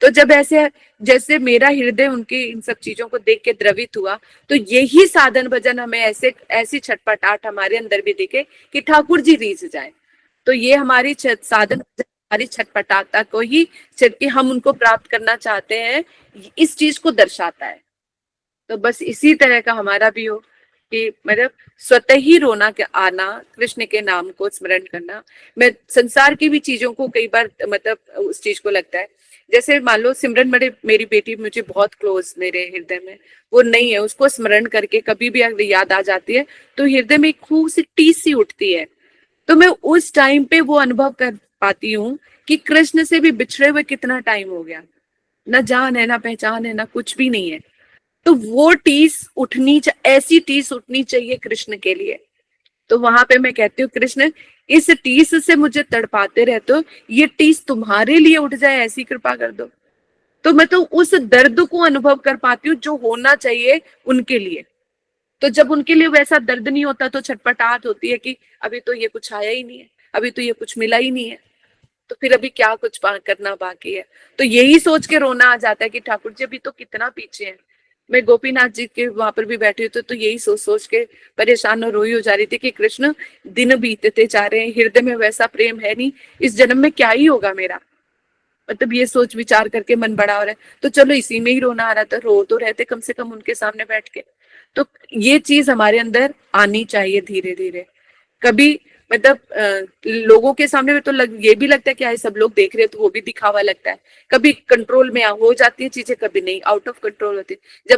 तो जब ऐसे जैसे मेरा हृदय उनकी इन सब चीजों को देख के द्रवित हुआ, तो यही साधन भजन हमें ऐसी छटपटाहट हमारे अंदर भी दिखे कि ठाकुर जी रीझ जाए। तो ये हमारी साधन हमारी छटपटाता को ही कि हम उनको प्राप्त करना चाहते हैं, इस चीज को दर्शाता है। तो बस इसी तरह का हमारा भी हो कि मतलब स्वतः ही रोना के आना, कृष्ण के नाम को स्मरण करना। मैं संसार की भी चीजों को कई बार मतलब उस चीज को लगता है, जैसे मान लो सिमरन मेरी बेटी मुझे बहुत क्लोज, मेरे हृदय में वो नहीं है, उसको स्मरण करके कभी भी अगर याद आ जाती है तो हृदय में खूब सी टीस सी उठती है। तो मैं उस टाइम पे वो अनुभव कर पाती हूँ कि कृष्ण से भी बिछड़े हुए कितना टाइम हो गया, ना जान है ना पहचान है ना कुछ भी नहीं है। तो वो टीस ऐसी टीस उठनी चाहिए कृष्ण के लिए। तो वहां पे मैं कहती हूँ कृष्ण इस टीस से मुझे तड़पाते रहते हो, ये टीस तुम्हारे लिए उठ जाए ऐसी कृपा कर दो। तो मैं तो उस दर्द को अनुभव कर पाती हूँ जो होना चाहिए उनके लिए। तो जब उनके लिए वैसा दर्द नहीं होता तो छटपटाहट होती है कि अभी तो ये कुछ आया ही नहीं है, अभी तो ये कुछ मिला ही नहीं है, तो फिर अभी क्या कुछ करना बाकी है। तो यही सोच के रोना आ जाता है कि ठाकुर जी अभी तो कितना पीछे है। मैं गोपीनाथ जी के वहां पर भी बैठी हुई तो यही सोच सोच के परेशान और रोई हो जा रही थी कि कृष्ण दिन बीतते जा रहे हैं, हृदय में वैसा प्रेम है नहीं, इस जन्म में क्या ही होगा मेरा। मतलब ये सोच विचार करके मन बड़ा हो रहा है। तो चलो इसी में ही रोना आ रहा था, रो तो रहते कम से कम उनके सामने बैठ के। तो ये चीज हमारे अंदर आनी चाहिए धीरे धीरे। कभी मतलब लोगों के सामने में तो ये भी लगता है कि आए सब लोग देख रहे हैं तो वो भी दिखावा लगता है। कभी कंट्रोल में हो जाती है चीजें, कभी नहीं, आउट ऑफ कंट्रोल होती है।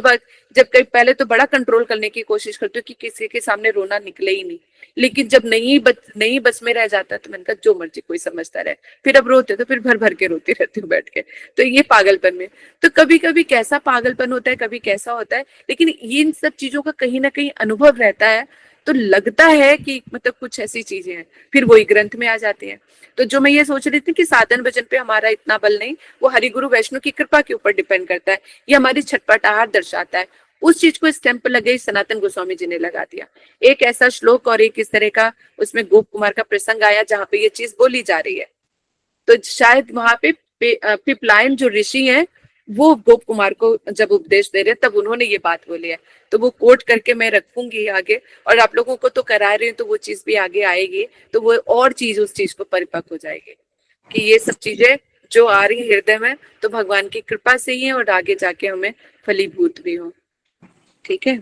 जब कहीं पहले तो बड़ा कंट्रोल करने की कोशिश करती हूँ कि किसी के सामने रोना निकले ही नहीं, लेकिन जब नहीं बस में रह जाता तो मैंने कहा जो मर्जी कोई समझता रहे। फिर अब रोते तो फिर भर भर के रोती रहती हूँ बैठ के। तो ये पागलपन में, तो कभी कभी कैसा पागलपन होता है, कभी कैसा होता है, लेकिन इन सब चीजों का कहीं ना कहीं अनुभव रहता है। तो लगता है कि मतलब कुछ ऐसी चीजें हैं, फिर वही ग्रंथ में आ जाती हैं। तो जो मैं ये सोच रही थी कि साधन भजन पे हमारा इतना बल नहीं, वो हरि गुरु वैष्णव की कृपा के ऊपर डिपेंड करता है। ये हमारी छटपटाहट दर्शाता है। उस चीज को स्टैंप लगे सनातन गोस्वामी जी ने लगा दिया। एक ऐसा श्लोक और एक इस तरह का उसमें गोप कुमार का प्रसंग आया जहाँ पे ये चीज बोली जा रही है। तो शायद वहां पे पिपलायन जो ऋषि हैं वो गोप कुमार को जब उपदेश दे रहे तब उन्होंने ये बात बोली है। तो वो कोट करके मैं रखूंगी आगे, और आप लोगों को तो करा रही हूँ तो वो चीज भी आगे आएगी, तो वो और चीज उस चीज को परिपक्व हो जाएगी कि ये सब चीजें जो आ रही है हृदय में तो भगवान की कृपा से ही है और आगे जाके हमें फलीभूत भी हो। ठीक है।